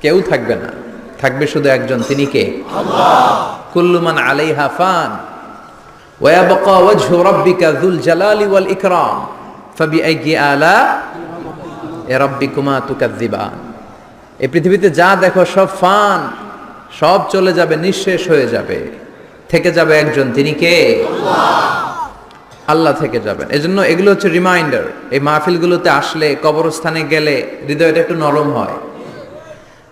কেউ থাকবে না, থাকবে শুধু একজন, তিনি কে? আল্লাহ। কুল্লু মান আলাইহা ফান ওয়া ইয়াবকা ওয়াজহু রাব্বিকা যুল জালালি ওয়াল ইকরাম ফাবিআইয়ি আলা রাব্বিকুমা তুকাযযিবান। এই পৃথিবীতে যা দেখো সব ফান, সব চলে যাবে, নিঃশেষ হয়ে যাবে, থেকে যাবে একজন, তিনি কে? আল্লাহ থেকে যাবেন। এজন্য এগুলো হচ্ছে রিমাইন্ডার। এই মাহফিলগুলোতে আসলে, কবরস্থানে গেলে হৃদয়টা একটু নরম হয়।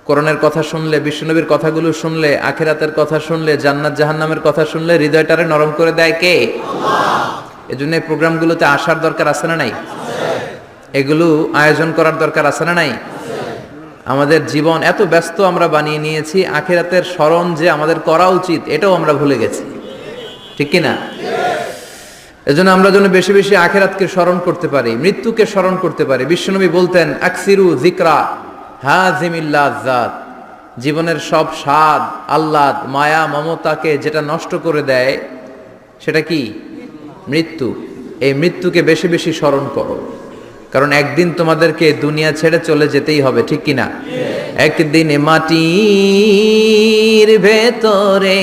কোরআনের কথা শুনলে, বিশ্বনবীর কথাগুলো শুনলে, আখিরাতের কথা শুনলে, জান্নাত জাহান্নামের কথা শুনলে হৃদয়টারে নরম করে দেয় কে? আল্লাহ। এজন্য এই প্রোগ্রামগুলোতে আসার দরকার আছে না নাই? এগুলো আয়োজন করার দরকার আছে না নাই? আমাদের জীবন এত ব্যস্ত আমরা বানিয়ে নিয়েছি, আখিরাতের স্মরণ যে আমাদের করা উচিত এটাও আমরা ভুলে গেছি, ঠিক কি না? এজন্য আমরা যেন বেশি বেশি আখিরাতকে স্মরণ করতে পারি, মৃত্যুকে স্মরণ করতে পারি। বিশ্বনবী বলতেন, আকসিরু যিকরা হাযিমিল লাযাত, জীবনের সব স্বাদ, আহ্লাদ, মায়া, মমতাকে যেটা নষ্ট করে দেয় সেটা কি? মৃত্যু। এই মৃত্যুকে বেশি বেশি স্মরণ করো, কারণ একদিন তোমাদেরকে দুনিয়া ছেড়ে চলে যেতেই হবে, ঠিক কি না? একদিন মাটির ভেতরে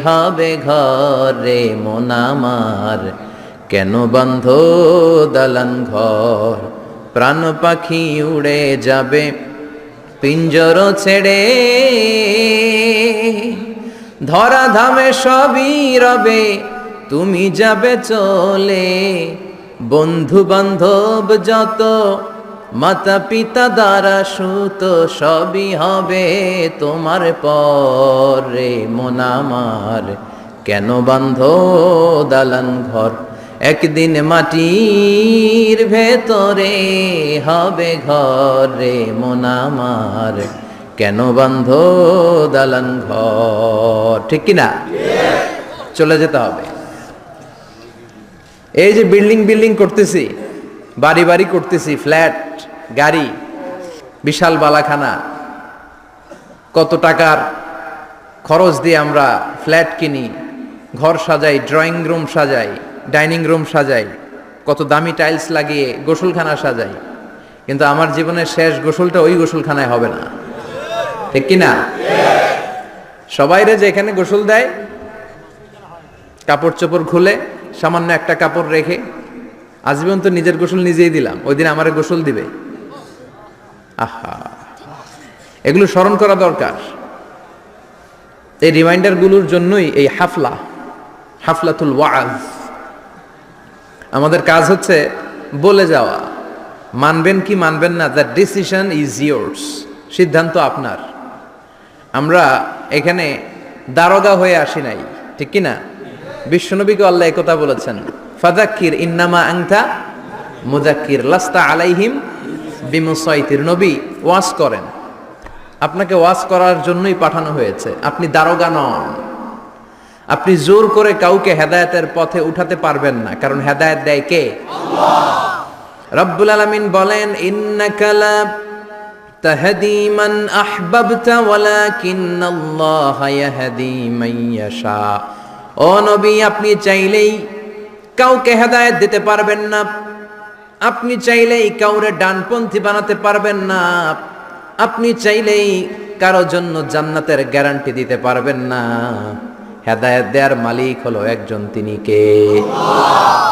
হবে ঘরে মন আমার, কেন বন্ধ দালান ঘর, প্রাণ পাখি উড়ে যাবে পিঞ্জর ছেড়ে, ধরা ধামে সবই রবে তুমি যাবে চলে, বন্ধু বান্ধব যত, মাতা পিতা দ্বারা সুত, সবই হবে তোমার পরে মন আমার, কেন বান্ধ দালান ঘর, একদিন মাটির ভেতরে হবে ঘরে মন আমার, কেন বান্ধ দালান ঘর, ঠিক কিনা? চলে যেতে হবে। এই যে বিল্ডিং বিল্ডিং করতেছি, বাড়ি বাড়ি করতেছি, ফ্ল্যাট, গাড়ি, বিশাল বালাখানা, কত টাকার খরচ দিয়ে আমরা ফ্ল্যাট কিনি, ঘর সাজাই, ড্রয়িং রুম সাজাই, ডাইনিং রুম সাজাই, কত দামি টাইলস লাগিয়ে গোসলখানা সাজাই, কিন্তু আমার জীবনের শেষ গোসলটা ওই গোসলখানায় হবে না, ঠিক কিনা? সবাইরে যে এখানে গোসল দেয়, কাপড় চোপড় খুলে সামান্য একটা কাপড় রেখে, আজীবন তো নিজের গোসল নিজেই দিলাম, ওই দিন আমারে গোসল দিবে। আহা, এগুলো স্মরণ করা দরকার। এই রিমাইন্ডার গুলোর জন্যই এই হাফলাতুল ওয়াজ। আমাদের কাজ হচ্ছে বলে যাওয়া, মানবেন কি মানবেন না, দ্য ডিসিশন ইজ ইয়োর্স, সিদ্ধান্ত আপনার। আমরা এখানে দারোগা হয়ে আসি নাই, ঠিক কি না? বিশ্বনবীকে আল্লাহ একথা বলেছেন, ফাযাক্কির ইন্নামা আনতা মুযাক্কির লাস্তা আলাইহিম বিমুসাইতির। নবী ওয়াজ করেন, আপনাকে ওয়াজ করার জন্যই পাঠানো হয়েছে, আপনি দারোগা নন। আপনি জোর করে কাউকে হেদায়েতের পথে উঠাতে পারবেন না, কারণ হেদায়েত দেয় কে? আল্লাহ। রব্বুল আলামিন বলেন, ইন্নাকা লা তাহদি মান আহবাবতা ওয়ালাকিন্নাল্লাহা ইয়াহদি মান ইয়াশা। ও নবী, আপনি চাইলেই কাউকে হেদায়েত দিতে পারবেন না, আপনি চাইলেই কাউরে ডানপন্থী বানাতে পারবেন না, আপনি চাইলেই কারো জন্য জান্নাতের গ্যারান্টি দিতে পারবেন না। হেদায়েত দেওয়ার মালিক হলো একজন, তিনি কে? আল্লাহ।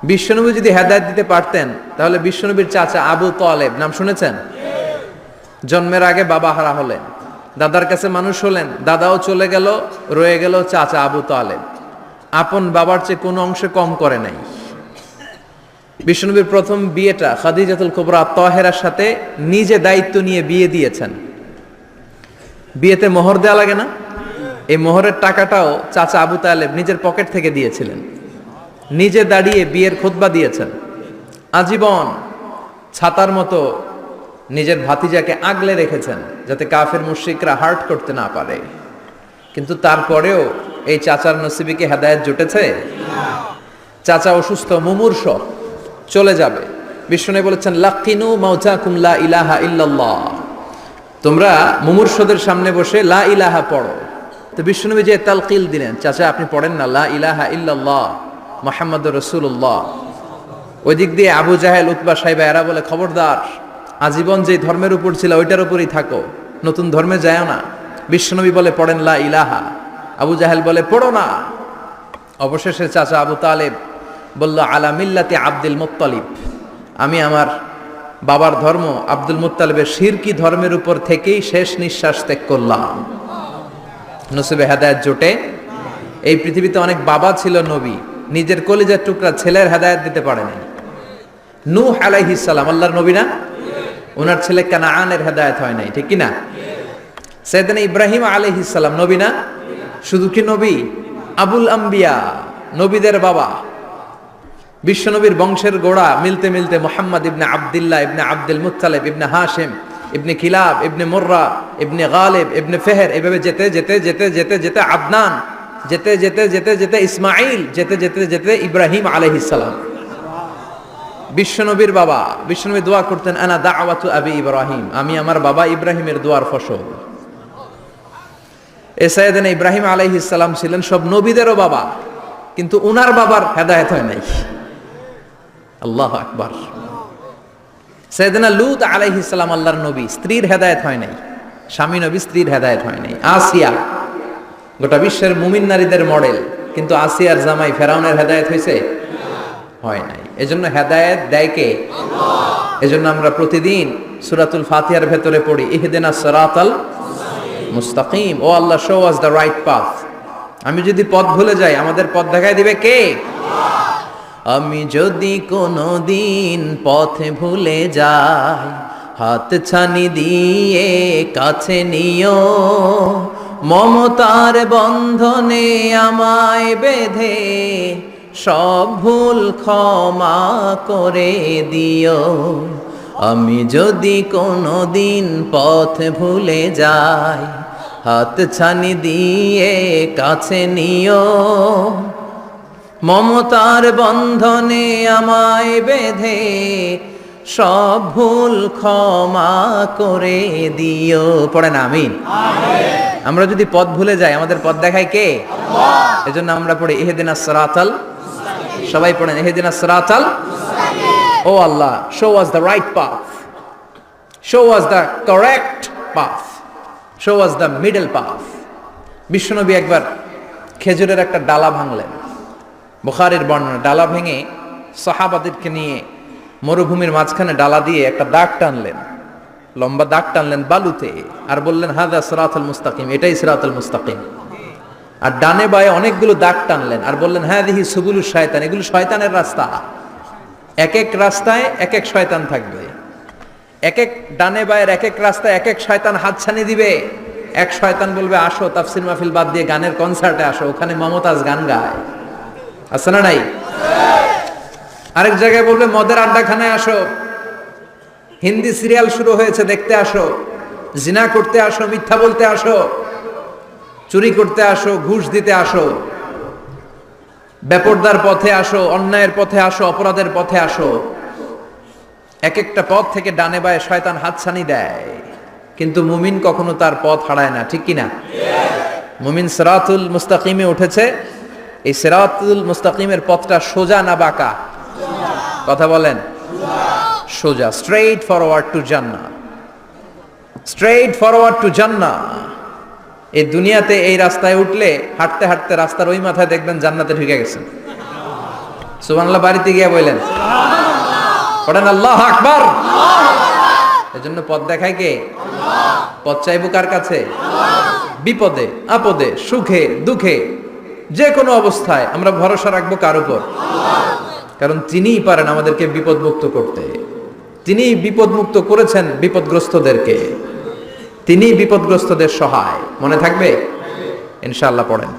বিশ্বনবী যদি হেদায়েত দিতে পারতেন, তাহলে বিশ্বনবীর চাচা আবু তালেব, নাম শুনেছেন? জন্মের আগে বাবা হারা হলেন, দাদার কাছে মানুষ হলেন, দাদাও চলে গেল, রয়ে গেল চাচা আবু তালেব। আপন বাবার চেয়ে কোনো অংশে কম করে নাই। বিশ্বনবীর প্রথম বিয়েটা খাদিজাতুল কুবরা তাহেরার সাথে নিজে দায়িত্ব নিয়ে বিয়ে দিয়েছেন। বিয়েতে মোহর দেওয়া লাগে না? এই মোহরের টাকাটাও চাচা আবু তালেব নিজের পকেট থেকে দিয়েছিলেন, নিজে দাঁড়িয়ে বিয়ের খুতবা দিয়েছেন। আজীবন ছাতার মতো নিজের ভাতিজাকে আগলে রেখেছেন, যাতে কাফের মুশরিকরা হার্ট করতে না পারে। কিন্তু তারপরেও এই চাচার নসিবে হেদায়েত জুটেছে? চাচা অসুস্থ, মুমূর্ষ, চলে যাবে। বিশ্বনবী বলেছেন, লাকিনু মাউতাকুম লা ইলাহা ইল্লাল্লাহ, তোমরা মুমূর্ষদের সামনে বসে লা ইলাহা পড়ো। তো বিশ্বনবী যে তালকিল দিলেন, চাচা আপনি পড়েন না লা ইলাহা ইল্লাল্লাহ মুহাম্মাদুর রাসূলুল্লাহ। ওই দিক দিয়ে আবু জাহেল, উতবা, সাইবা এরা বলে, খবরদার, আজীবন যে ধর্মের উপর ছিল ওইটার উপরই থাকো, নতুন ধর্মে যায় না। বিশ্বনবী বলে পড়েন লা ইলাহা, আবু জাহেল বলে পড়ো না। অবশেষে চাচা আবু তালেব বলল আলা মিল্লাতি আব্দুল মুত্তালিব, আমি আমার বাবার ধর্ম আব্দুল মুত্তালিবের শিরকি ধর্মের উপর থেকেই শেষ নিঃশ্বাস ত্যাগ করলাম। নসিবে হেদায়েত জোটে। এই পৃথিবীতে অনেক বাবা ছিল নবী, নিজের কলিজার টুকরা ছেলের হেদায়েত দিতে পারেনি। নূহ আলাইহিস সালাম আল্লাহর নবী না? ওনার ছেলে কানাআনের হেদায়েত হয় নাই, ঠিক কি না? সাইয়েদনা ইব্রাহিম আলাইহিস সালাম নবী না? শুধু কি নবী? আবুল আম্বিয়া, নবীদের বাবা। বিশ্বনবীর বংশের গোড়া মিলতে মিলতে মুহাম্মদ ইবনে আব্দুল্লাহ ইবনে আব্দুল মুত্তালিব ইবনে হাশিম ইবনে কিলাব ইবনে মুররা ইবনে গালিব ইবনে ফেহের, এভাবে যেতে যেতে যেতে যেতে যেতে আদনান, যেতে যেতে যেতে যেতে ইসমাইল, যেতে যেতে যেতে ইব্রাহিম আলাইহিস সালাম। বিশ্বনবীর বাবা, বিশ্বনবী দোয়া করতেন আনা দাওয়াতু আবি ইব্রাহিম, আমি আমার বাবা ইব্রাহিমের দোয়ার ফসল। সাইয়েদনা ইব্রাহিম আলাইহিস সালাম ছিলেন সব নবীদেরও বাবা, কিন্তু উনার বাবার হেদায়েত হয় নাই। আল্লাহু আকবার। সাইয়েদনা লূত আলাইহিস সালাম আল্লাহর নবী, স্ত্রীর হেদায়েত হয় নাই। স্বামী নবী, স্ত্রীর হেদায়েত হয় নাই। আসিয়া গোটা বিশ্বের মুমিন নারীদের মডেল, কিন্তু আসিয়ার জামাই ফেরাউনের হেদায়েত হয়েছে? হয় নাই। এজন্য হেদায়েত দেয় কে? আল্লাহ। এজন্য আমরা প্রতিদিন সূরাতুল ফাতিহার ভেতরে পড়ি ইহদিনাস সিরাতাল মুস্তাকিম, ও আল্লাহ show us the right path. আমি যদি পথ ভুলে যাই, আমাদের পথ দেখায় দিবে কে? আল্লাহ। আমি যদি কোনো দিন পথে ভুলে যাই, হাত ছানি দিয়ে কাছে নিও, মমতার বন্ধনে আমায় বেঁধে সব ভুল ক্ষমা করে দিও। আমি যদি কোনো দিন পথ ভুলে যাই, হাত ছানি দিয়ে কাছে নিও, মমতার বন্ধনে আমায় বেঁধে সব ভুল ক্ষমা করে দিও। পড়েন আমিন। আমরা যদি পথ ভুলে যাই, আমাদের পথ দেখায় কে? আল্লাহ। এজন্য আমরা পড়ি ইহদিনাস সিরাতাল, সবাই পড়েন ইহদিনাস সিরাতাল। ও আল্লাহ, show us the right path, show us the correct path, show us the middle path. বিশ্বনবী একবার খেজুরের একটা ডালা ভাঙলেন, বুখারীর বর্ণনা। ডালা ভেঙে সাহাবাদেরকে নিয়ে মরুভূমির মাঝখানে ডালা দিয়ে একটা দাগ টানলেন, লম্বা দাগ টানলেন বালুতে, আর বললেন হাদা সিরাতুল মুস্তাকিম, এটাই সিরাতুল মুস্তাকিম। আর ডানে বায়ে অনেকগুলো দাগ টানলেন আর বললেন হাদিহি সুবুলুশ শয়তান, এগুলো শয়তানের রাস্তা। এক এক রাস্তায় এক এক শয়তান থাকবে, এক এক ডানে বায়ের এক এক রাস্তায় এক এক শয়তান হাতছানি দিবে। এক শয়তান বলবে আসো তাফসির মাহফিল বাদ দিয়ে গানের কনসার্টে আসো, ওখানে মমতাজ গান গায়, আছে না নাই? আরেক জায়গায় বলবে মদের আড্ডাখানায় আসো, হিন্দি সিরিয়াল শুরু হয়েছে দেখতে আসো, জিনা করতে আসো, মিথ্যা বলতে আসো, চুরি করতে আসো, ঘুষ দিতে আসো, বেপরদার পথে আসো, অন্যায়ের পথে আসো, অপরাধের পথে আসো। এক একটা পথ থেকে ডানে বায়ে শয়তান হাতছানি দেয়, কিন্তু মুমিন কখনো তার পথ হারায় না, ঠিক কিনা? মুমিন সিরাতুল মুস্তাকিমে উঠেছে। এই সিরাতুল মুস্তাকিমের পথটা সোজা না বাঁকা? কথা বলেন। সোজা, স্ট্রেইট ফরওয়ার্ড টু জান্নাহ, স্ট্রেইট ফরওয়ার্ড টু জান্নাহ। এই দুনিয়াতে এই রাস্তায় উঠলে হাঁটতে হাঁটতে রাস্তার ওই মাথায় দেখবেন জান্নাতে ঢুকে গেছেন। সুবহানাল্লাহ। বাড়িতে গিয়ে বললেন পড়েন আল্লাহু আকবার। এজন্য পথ দেখায় কে? আল্লাহ। পথ চাইবো কার কাছে? আল্লাহ। বিপদে আপদে সুখে দুঃখে যে কোনো অবস্থায় আমরা ভরসা রাখবো কার উপর? আল্লাহ। কারণ তিনিই পারেন আমাদেরকে বিপদ মুক্ত করতে। তিনি বিপদ মুক্ত করেছেন বিপদগ্রস্তদেরকে, তিনি বিপদগ্রস্তদের সহায়। মনে থাকবে ইনশাআল্লাহ। পড়েন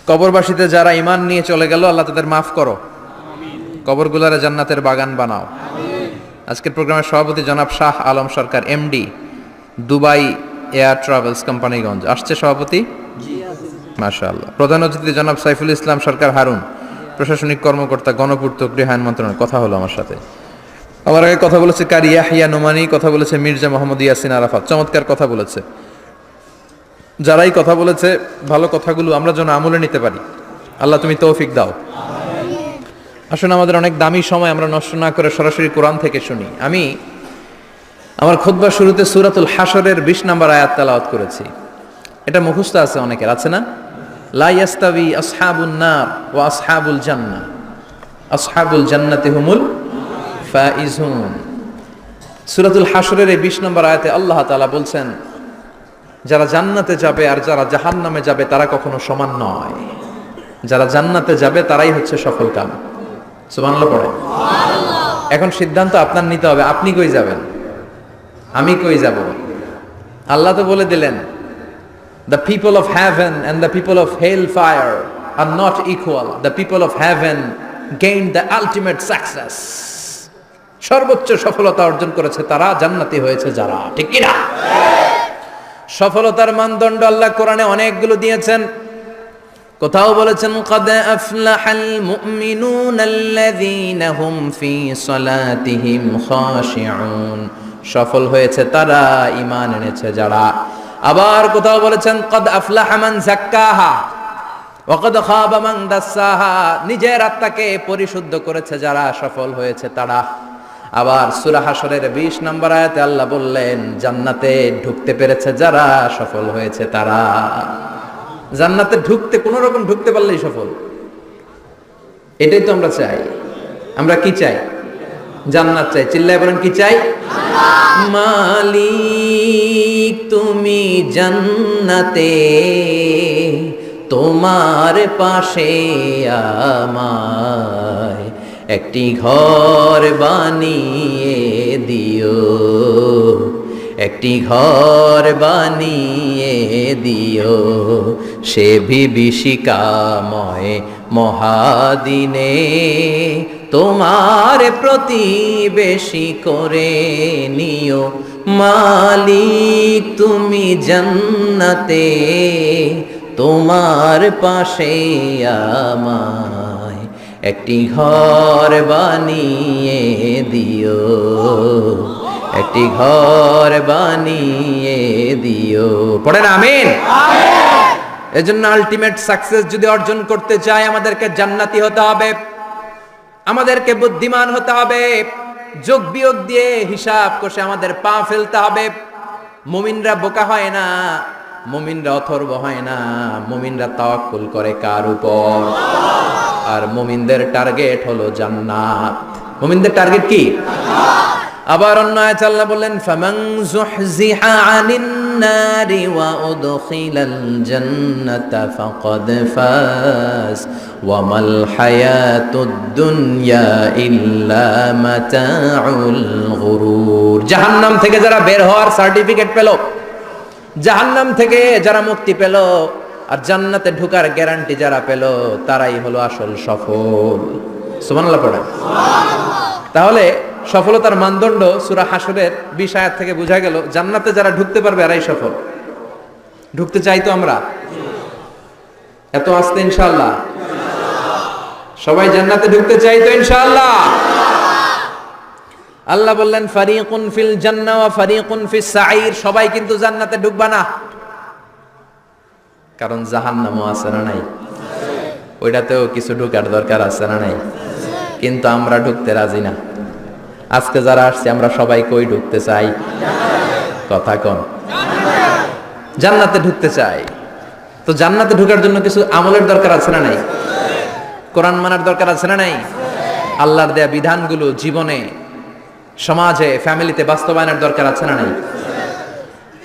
কবরবাসীতে যারা ঈমান নিয়ে চলে গেল, আল্লাহ তাদের মাফ করো, কবরগুলারে জান্নাতের বাগান বানাও। আজকের প্রোগ্রামের সভাপতি জনাব Shah Alam Sarkar, MD, Dubai air travels Companiganj আসছে সভাপতি, মাশাআল্লাহ। প্রধান অতিথি জনাব সাইফুল ইসলাম সরকার হারুন, প্রশাসনিক কর্মকর্তা, গণপূর্ত গৃহায়ন মন্ত্রণালয়। কথা হলো আমার সাথে। আমার আগে কথা বলেছে কারি ইয়াহিয়া নোমানি, কথা বলেছে মির্জা মোহাম্মদ ইয়াসিন আরাফাত, চমৎকার কথা বলেছে। যারাই কথা বলেছে ভালো কথাগুলো আমরা যেন আমলে নিতে পারি, আল্লাহ তুমি তৌফিক দাও। আসুন আমাদের অনেক দামি সময় আমরা নষ্ট না করে সরাসরি কোরআন থেকে শুনি। আমি আমার খুতবার শুরুতে সূরাতুল হাশরের 20 নম্বর আয়াত তেলাওয়াত করেছি। এটা মুখস্থ আছে অনেকের, আছে না? লা ইয়াস্তাবি আসহাবুন নার ওয়া আসহাবুল জান্নাহ, আসহাবুল জান্নাতি হুমুল ফাইজুন। সূরাতুল হাশরের এই 20 নম্বর আয়াতে আল্লাহ তাআলা বলছেন, যারা জান্নাতে যাবে আর যারা জাহান্নামে যাবে তারা কখনো সমান নয়। যারা জান্নাতে যাবে তারাই হচ্ছে সফল কাম। সুবহানাল্লাহ পড়ে। এখন সিদ্ধান্ত আপনার নিতে হবে, আপনি কই যাবেন, আমি কই যাব। আল্লাহ তো বলে দিলেন, the people of heaven and the people of hellfire are not equal. The people of heaven gained the ultimate success. সর্বোচ্চ সফলতা অর্জন করেছে তারা, জান্নাতি হয়েছে যারা। ঠিক কি না? সফলতার মানদণ্ড আল্লাহ কোরআনে অনেকগুলো দিয়েছেন। কোথাও বলেছেন, قد أفلح المؤمنون الذين هم في صلاتهم خاشعون, সফল হয়েছে তারা, ঈমান এনেছে যারা। আবার কোথাও বলেছেন, قد أفلح من زكاها وقد خاب من دساها, নিজের আত্মাকে পরিশুদ্ধ করেছে যারা, সফল হয়েছে তারা। আবার সূরা হাশরের 20 নম্বর আয়াতে আল্লাহ বললেন, জান্নাতে ঢুকতে পেরেছে যারা, সফল হয়েছে তারা। জান্নাতে ঢুকতে, কোন রকম ঢুকতে পারলেই সফল। এটাই তো আমরা চাই। আমরা কি চাই? জান্নাত চাই। চিল্লায় বলেন কি চাই? মালিক তুমি জান্নাতে, তোমার পাশে আমায় একটি ঘর বানিয়ে দিও, একটি ঘর বানিয়ে দিও, সে বিভীষিকাময় মহাদিনে তোমার প্রতিবেশী করে নিও। মালিক তুমি জান্নাতে, তোমার পাশে আমায় একটি ঘর বানিয়ে দিও, একটি ঘর বানিয়ে দিও। পড়েন আমিন। এজন্য আলটিমেট সাকসেস যদি অর্জন করতে চাই, আমাদেরকে জান্নাতি হতে হবে, আমাদেরকে বুদ্ধিমান হতে হবে, যোগ বিয়োগ দিয়ে হিসাব কষে আমাদের পা ফেলতে হবে। মুমিনরা বোকা হয় না, মুমিনরা অথর্ব হয় না, মুমিনরা তাওয়াক্কুল করে কার উপর? আর মুমিনদের টার্গেট হলো জান্নাত। মুমিনদের টার্গেট কি? আবার অন্য আয়াতে আল্লাহ বললেন, ফামান যুহজিহা আনিন নারি ওয়া উদখিলাল জান্নাতা ফাকাদ ফাজ ওয়া মাল হায়াতুদ দুনিয়া ইল্লা মাতাউল গুরুর। জাহান্নাম থেকে যারা বের হওয়ার সার্টিফিকেট পেল, জাহান্নাম থেকে যারা মুক্তি পেল, আর জান্নাতে ঢোকার গ্যারান্টি যারা পেল, তারাই হলো আসল সফল। সুবহানাল্লাহ পড়েন। তাহলে সফলতার মানদণ্ড সূরা হাশরের 20 আয়াত থেকে বোঝা গেল, জান্নাতে যারা ঢুকতে পারবে এরাই সফল। ঢুকতে চাই তো আমরা? এত আস্তে ইনশাআল্লাহ? সবাই জান্নাতে ঢুকতে চাই তো ইনশাআল্লাহ? আল্লাহ বললেন, ফারিকুন ফিল জান্নাহ ওয়া ফারিকুন ফিস সাঈর। সবাই কিন্তু জান্নাতে ঢুকবা না, কারণ জাহান্নামও আছে না নাই? ওইটাতেও কিছু ঢুকার দরকার আছে না নাই? কিন্তু আমরা ঢুকতে রাজি না। আজকে যারা আসছে আমরা সবাই কই ঢুকতে চাই? কথা কন। জান্নাতে ঢুকতে চাই। তো জান্নাতে ঢোকার জন্য কিছু আমলের দরকার আছে না নাই? কোরআন মানার দরকার আছে না নাই? আল্লাহর দেয়া বিধানগুলো জীবনে, সমাজে, ফ্যামিলিতে বাস্তবায়নের দরকার আছে না নাই?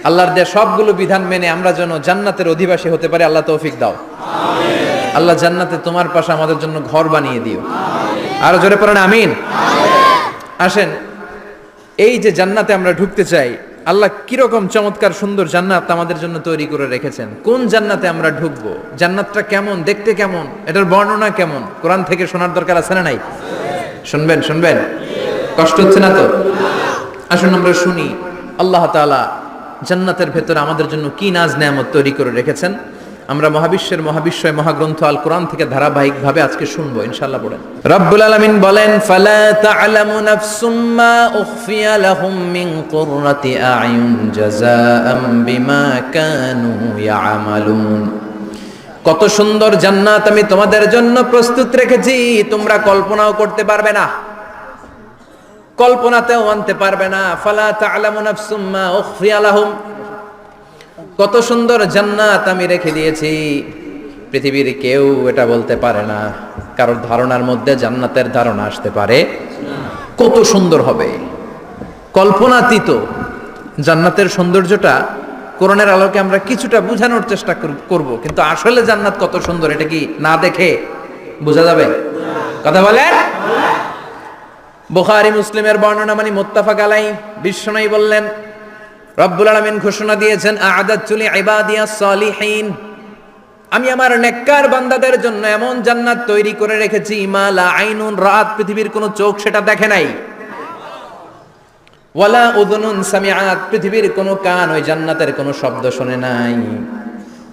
আল্লাহর দেয়া সবগুলো বিধান মেনে আমরা যেন জান্নাতের অধিবাসী হতে পারি, আল্লাহ তৌফিক দাও। আল্লাহ জান্নাতে তোমার পাশে আমাদের জন্য ঘর বানিয়ে দিও। আরো জোরে পড়েন আমিন। আসেন, এই যে জান্নাতে আমরা ঢুকতে চাই, আল্লাহ কিরকম চমৎকার সুন্দর জান্নাত আমাদের জন্য তৈরি করে রেখেছেন। কোন জান্নাতে আমরা ঢুকবো, জান্নাতটা কেমন, দেখতে কেমন, এটার বর্ণনা কেমন, কোরআন থেকে শোনার দরকার আছে না নাই? শুনবেন, শুনবেন? কষ্ট হচ্ছে না তো? আসুন আমরা শুনি আল্লাহ তাআলা জান্নাতের ভেতরে আমাদের জন্য কি নাজ নেয়ামত তৈরি করে রেখেছেন। আমরা মহাবিশ্বের মহাবিশ্বয় মহাগ্রন্থ আল কোরআন থেকে ধারাবাহিকভাবে আজকে শুনবো ইনশাআল্লাহ। পড়েন। রব্বুল আলামিন বলেন, ফালা তা'লামু নাফসুম মা উখফিয়া লাহুম মিন কুররাতি আ'য়ুন জাযাআম বিমা কানু ইয়া'মালুন। কত সুন্দর জান্নাত আমি তোমাদের জন্য প্রস্তুত রেখেছি, তোমরা কল্পনাও করতে পারবে না। কল্পনাতেও আনতে পারবে না। ফালা তা'লামু নাফসুম মা উখফিয়া লাহুম, কত সুন্দর জান্নাত আমি রেখে দিয়েছি, পৃথিবীর কেউ এটা বলতে পারে না। কারোর ধারণার মধ্যে জান্নাতের ধারণা আসতে পারে কত সুন্দর হবে, কল্পনাতীত জান্নাতের সৌন্দর্যটা কোরআনের আলোকে আমরা কিছুটা বোঝানোর চেষ্টা করব, কিন্তু আসলে জান্নাত কত সুন্দর এটা কি না দেখে বোঝা যাবে? কথা বলেন। বুখারী মুসলিমের বর্ণনা মানে মুত্তাফাক আলাইহি, বিশ্বনবী বললেন রব্বুল আলামিন ঘোষণা দিয়েছেন আ'আদাতু লিইবাদিয়াস সালিহিন, আমি আমার নেককার বান্দাদের জন্য এমন জান্নাত তৈরি করে রেখেছি মা লা আইনুন রাত, পৃথিবীর কোনো চোখ সেটা দেখে নাই, ওয়ালা উযুনুন সামিআত, পৃথিবীর কোনো কান ওই জান্নাতের কোনো শব্দ শুনে নাই,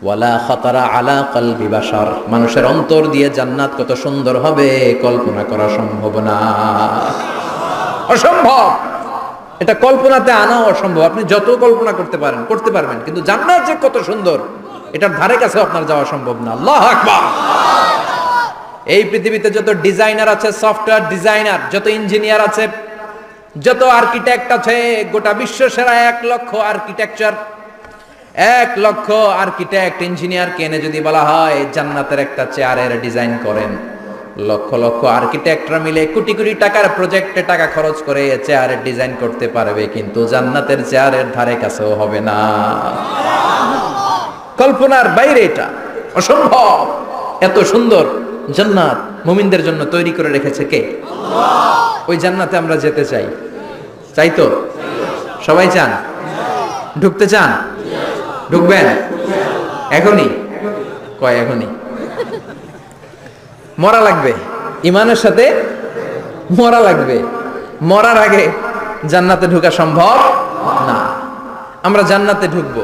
ওয়ালা খাতারা আলা কলবি বাশার, মানুষের অন্তর দিয়ে জান্নাত কত সুন্দর হবে কল্পনা করা সম্ভব না, অসম্ভব। এটা কল্পনাতে আনাও অসম্ভব। আপনি যত কল্পনা করতে পারবেন, কিন্তু জান্নাত যে কত সুন্দর এটার ধারে কাছে আপনার যাওয়া সম্ভব না। আল্লাহু আকবার। এই পৃথিবীতে যত ডিজাইনার আছে, সফটওয়্যার ডিজাইনার, যত ইঞ্জিনিয়ার আছে, যত আর্কিটেক্ট আছে, গোটা বিশ্ব সেরা 1 লক্ষ আর্কিটেকচার, 1 লক্ষ আর্কিটেক্ট ইঞ্জিনিয়ারকে এনে যদি বলা হয় জান্নাতের একটা চেয়ারের ডিজাইন করেন, লক্ষ লক্ষ আর্কিটেক্টরা মিলে কোটি কোটি টাকার প্রজেক্টে টাকা খরচ করে চেয়ারের ডিজাইন করতে পারবে, কিন্তু জান্নাতের চেয়ারের ধারে কাছেও হবে না। কল্পনার বাইরে, এটা অসম্ভব। এত সুন্দর জান্নাত মুমিনদের জন্য তৈরি করে রেখেছে কে? আল্লাহ। ওই জান্নাতে আমরা যেতে চাই, চাই তো? সবাই চান? ঢুকতে চান? ঢুকবেন এখনই? কয় এখনই? মরা লাগবে, ইমানের সাথে মরা লাগবে। মরার আগে জান্নাতে ঢোকা সম্ভব না। আমরা জান্নাতে ঢুকবো,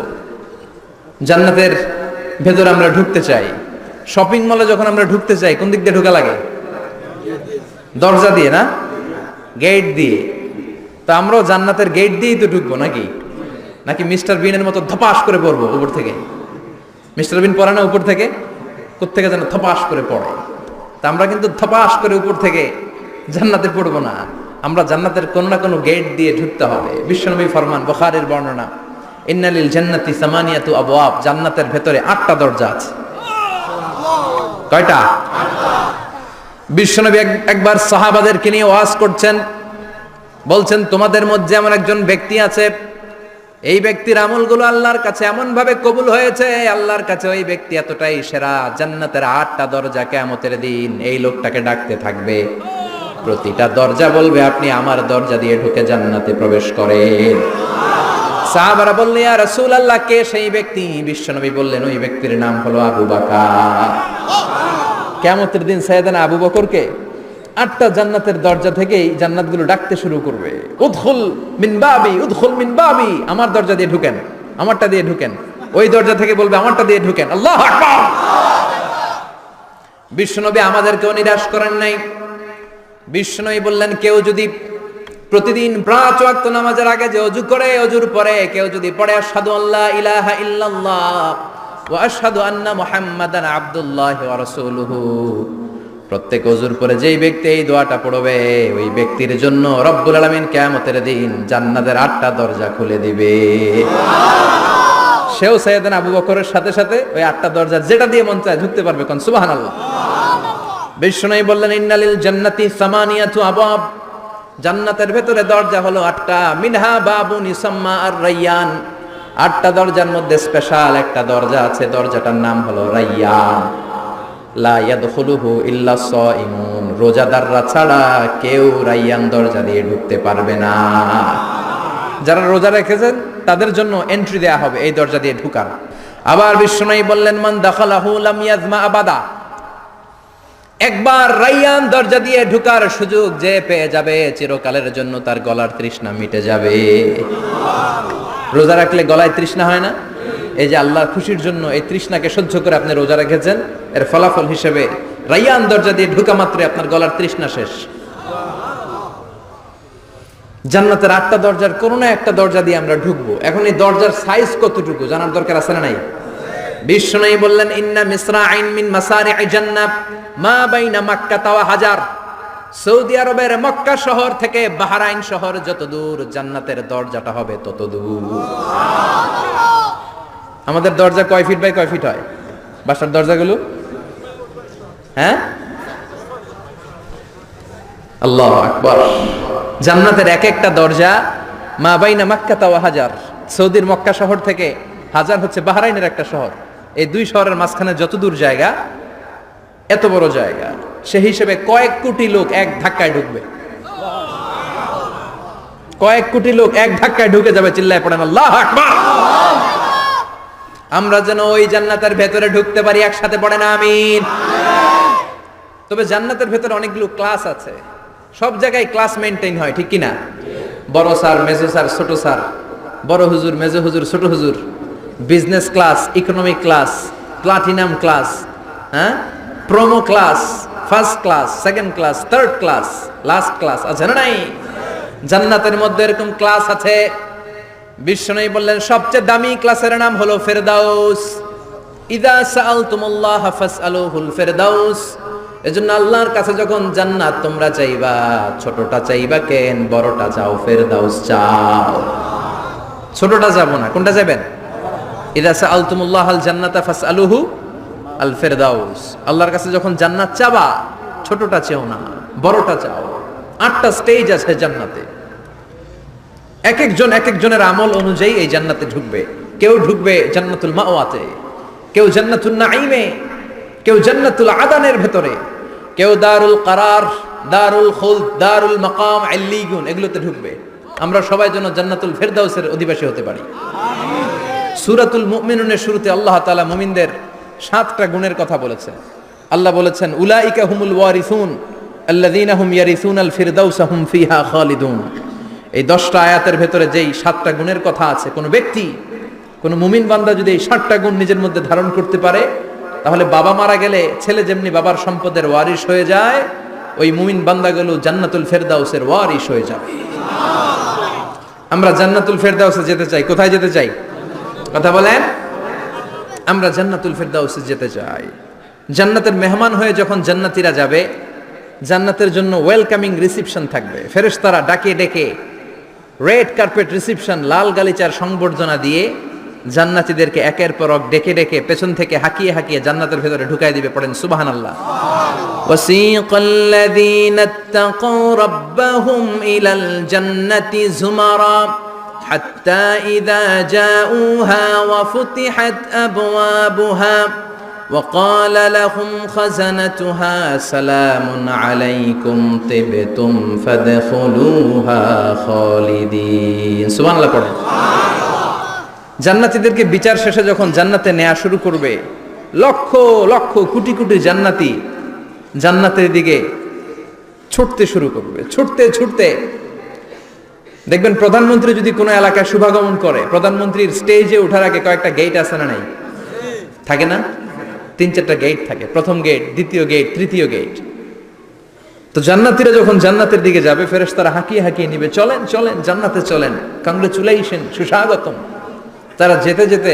জান্নাতের ভেতরে আমরা ঢুকতে চাই। শপিং মলে যখন আমরা ঢুকতে চাই কোন দিক দিয়ে ঢোকা লাগে? দরজা দিয়ে না, গেট দিয়ে। তো আমরাও জান্নাতের গেট দিয়েই তো ঢুকবো নাকি? নাকি মিস্টার বিনের মতো ধপাস করে পড়বো উপর থেকে? মিস্টার বিন পড়ে না উপর থেকে? কোত্থেকে যেন ধপাস করে পড়ে। তা আমরা কিন্তু ধপাস করে উপর থেকে জান্নাতে পড়বো না, আমরা জান্নাতের কোন না কোনো গেট দিয়ে ঢুকতে হবে। বিশ্বনবী ফরমান, বুখারীর বর্ণনা, ইন্নালিল জান্নাতি সামানিয়াতু আবওয়াব, জান্নাতের ভেতরে 8টা দরজা আছে। কয়টা? বিশ্বনবী একবার সাহাবাদেরকে নিয়ে ওয়াজ করছেন, বলছেন তোমাদের মধ্যে এমন একজন ব্যক্তি আছে, এই ব্যক্তির আমলগুলো আল্লাহর কাছে এমন ভাবে কবুল হয়েছে, আল্লাহর কাছে ওই ব্যক্তি এতটাই সেরা, জান্নাতের 8টা দরজা কিয়ামতের দিন এই লোকটাকে ডাকতে থাকবে। প্রতিটা দরজা বলবে আপনি আমার দরজা দিয়ে ঢুকে জান্নাতে প্রবেশ করেন। সাহাবারা বললেন ইয়া রাসূলুল্লাহ, কে সেই ব্যক্তি? বিশ্বনবী বললেন ওই ব্যক্তির নাম হলো আবু বকর। কিয়ামতের দিন সাইয়েদনা আবু বকরকে 8টা জান্নাতের দরজা থেকেই জান্নাতগুলো ডাকতে শুরু করবে, উদখুল মিন বাবি, উদখুল মিন বাবি, আমার দরজা দিয়ে ঢুকেন, আমারটা দিয়ে ঢুকেন। ওই দরজা থেকে বলবে আমারটা দিয়ে ঢুকেন। আল্লাহু আকবার। বিশ্বনবী আমাদেরকেও নিরাশ করেন নাই। বিশ্বনবী বললেন কেউ যদি প্রতিদিন 5 ওয়াক্ত নামাজের আগে যে ওযু করে, ওযুর পরে কেউ যদি পড়ে আশহাদু আল্লা ইলাহা ইল্লাল্লাহ ওয়া আশহাদু আন্না মুহাম্মাদান আবদুল্লাহি ওয়া রাসূলুহু, প্রত্যেক ওযুর পরে যেই ব্যক্তি এই দোয়াটা পড়বে ওই ব্যক্তির জন্য রব্বুল আলামিন কিয়ামতের দিন জান্নাতের 8টা দরজা খুলে দিবে। সেও সাইয়েদনা আবু বকরের সাথে সাথে ওই 8টা দরজা যেটা দিয়ে মন চায় ঢুকতে পারবে। কোন সুবহানাল্লাহ। বিশ্বনবী বললেন ইন্নালিল জান্নাতি সামানিয়াতু আবওয়াব, জান্নাতের ভেতরে দরজা হলো 8টা, মিনহা বাবুন ইউসাম্মা আর-রায়্যান, 8টা দরজার মধ্যে স্পেশাল একটা দরজা আছে, দরজাটার নাম হলো রায়্যান। লা ইয়াদখুলুহু ইল্লা সাইমুন, রোজাদাররা ছাড়া কেউ রায়্যান দরজা দিয়ে ঢুকতে পারবে না। যারা রোজা রেখেছেন তাদের জন্য এন্ট্রি দেয়া হবে এই দরজা দিয়ে ঢুকার। আবার বিশ্বনবী বললেন মান দাখালাহু লাম ইয়াজমা আবাদা, একবার রায়্যান দরজা দিয়ে ঢুকার সুযোগ যে পেয়ে যাবে চিরকালের জন্য তার গলার তৃষ্ণা মিটে যাবে। রোজা রাখলে গলায় তৃষ্ণা হয় না? এই যে আল্লাহর খুশির জন্য এই তৃষ্ণাকে সহ্য করে আপনি রোজা রেখেছেন, এর ফলাফল হিসেবে রায়্যান দরজা দিয়ে ঢুকা মাত্রই আপনার গলার তৃষ্ণা শেষ। জান্নাতের 8টা দরজার কোন না একটা দরজা দিয়ে আমরা ঢুকবো। এখন এই দরজার সাইজ কতটুকু জানার দরকার আছে না নাই? বিশ্বনবী বললেন ইন্না মিসরাইন মিন মাসারি'i জান্নাহ মা বাইনা মাক্কাহ ওয়া হাজার, সৌদি আরবের মক্কা শহর থেকে বাহরাইন শহর যত দূর, জান্নাতের দরজাটা হবে তত দূর। আমাদের দরজা কয় ফিট বাই কয় ফিট হয় বাসার দরজাগুলো? হ্যাঁ, আল্লাহু আকবার। জান্নাতের এক একটা দরজা মা বাইনা মাক্কা ওয়া হাজার, সৌদির মক্কা শহর থেকে হাজার হচ্ছে বাহরাইনের একটা শহর, এই দুই শহরের মাঝখানে যত দূর জায়গা, এত বড় জায়গা, সেই হিসেবে কয়েক কোটি লোক এক ধাক্কায় ঢুকবে। কয়েক কোটি লোক এক ধাক্কায় ঢুকে যাবে। চিল্লায় পড়েন আল্লাহু আকবার। আমরা যেন ওই জান্নাতের ভেতরে ঢুকতে পারি, একসাথে পড়েন আমিন। তবে জান্নাতের ভেতরে অনেকগুলো ক্লাস আছে, সব জায়গায় ক্লাস মেইনটেইন হয়, ঠিক কিনা? বড় স্যার, মেজো স্যার, ছোট স্যার, বড় হুজুর, মেজো হুজুর, ছোট হুজুর, business class, economic class, platinum class, হ্যাঁ, promo class, first class, second class, third class, last class আছে না নাই? জান্নাতের মধ্যে এরকম ক্লাস আছে। বিশ্বনবী বললেন সবচেয়ে দামি ক্লাসের নাম হলো ফেরদাউস। ইদা সাআলতুমুল্লাহ ফাসআলুহুল ফেরদাউস। এজন্য আল্লাহর কাছে যখন জান্নাত তোমরা চাইবা, ছোটটা চাইবা কেন, বড়টা চাও, ফেরদাউস চাও। ছোটটা যাবো না, কোনটা যাবেন? ইদা সাআলতুমুল্লাহ আল জান্নাতা ফাসআলুহু আল ফেরদাউস। আল্লাহর কাছে যখন জান্নাত চাবা, ছোটটা চেও না, বড়টা চাও। 8টা স্টেজ আছে জান্নাতে, এক একজন এক একজনের আমল অনুযায়ী এই জান্নাতে ঢুকবে। কেউ ঢুকবে জান্নাতুল মাওয়াতে, কেউ জান্নাতুল নাঈমে, কেউ জান্নাতুল আদানের ভেতরে, কেউ দারুল কারার, দারুল খুলদ, দারুল মাকাম, আল্লিগুন, এগুলোতে ঢুকবে। আমরা সবাই যেন জান্নাতুল ফেরদাউসের অধিবাসী হতে পারি। সূরাতুল মুমিনুনের শুরুতে আল্লাহ তাআলা মুমিনদের 7টা গুণের কথা বলেছেন। আল্লাহ বলেছেন উলাইকা হুমুল ওয়ারিসুন আল্লাযীনা হুম ইয়ারিসুনাল ফিরদাউসা হুম ফিহা খালিদুন। এই 10টা আয়াতের ভেতরে যেই 7টা গুণের কথা আছে, কোন ব্যক্তি, কোন মুমিন বান্দা যদি এই 7টা গুণ নিজের মধ্যে ধারণ করতে পারে, তাহলে বাবা মারা গেলে ছেলে যেমনি বাবার সম্পদের ওয়ারিশ হয়ে যায়, ওই মুমিন বান্দাগুলো জান্নাতুল ফেরদাউসের ওয়ারিশ হয়ে যাবে। আমরা জান্নাতুল ফেরদাউসে যেতে চাই। কোথায় যেতে চাই? কথা বলেন। আমরা জান্নাতুল ফেরদাউসে যেতে চাই। জান্নাতের মেহমান হয়ে যখন জান্নাতীরা যাবে, জান্নাতের জন্য ওয়েলকামিং রিসিপশন থাকবে। ফেরেশতারা ডাকে ডেকে রেড কার্পেট রিসিপশন, লাল গালিচার সংবর্ধনা দিয়ে জান্নাতীদেরকে একের পর এক ডেকে ডেকে পেছন থেকে হাঁকিয়ে হাঁকিয়ে জান্নাতের ভেতরে ঢুকাই দিবে। পড়েন সুবহানাল্লাহ। ওয়াসিকাল্লাযীনা ইত্তাকাউ রাব্বাহুম ইলাল জান্নাতি যুমারা হাত্তা ইযা জাউহা ওয়া ফুতিহাত আবওয়াবুহা وقال لهم خزنتها سلام عليكم طبتم فادخلوها خالدين। সুবহানাল্লাহ পড়েন। জান্নাতীদেরকে বিচার শেষে যখন জান্নাতে নেওয়া শুরু করবে, লক্ষ লক্ষ কোটি কোটি জান্নাতি জান্নাতের দিকে ছুটতে শুরু করবে। ছুটতে ছুটতে দেখবেন প্রধানমন্ত্রী যদি কোনো এলাকায় শুভাগমন করে, প্রধানমন্ত্রীর স্টেজে ওঠার আগে কয়েকটা গেট আছে না নাই? থাকে না? 3-4টা গেট থাকে। প্রথম গেট, দ্বিতীয় গেট, তৃতীয় গেট। তো জান্নাতীরা যখন জান্নাতের দিকে যাবে, ফেরেশতারা হাঁকিয়ে হাঁকিয়ে নিবে, চলেন চলেন জান্নাতে চলেন, কংগ্রেচুলেশন, সুস্বাগতম। তারা যেতে যেতে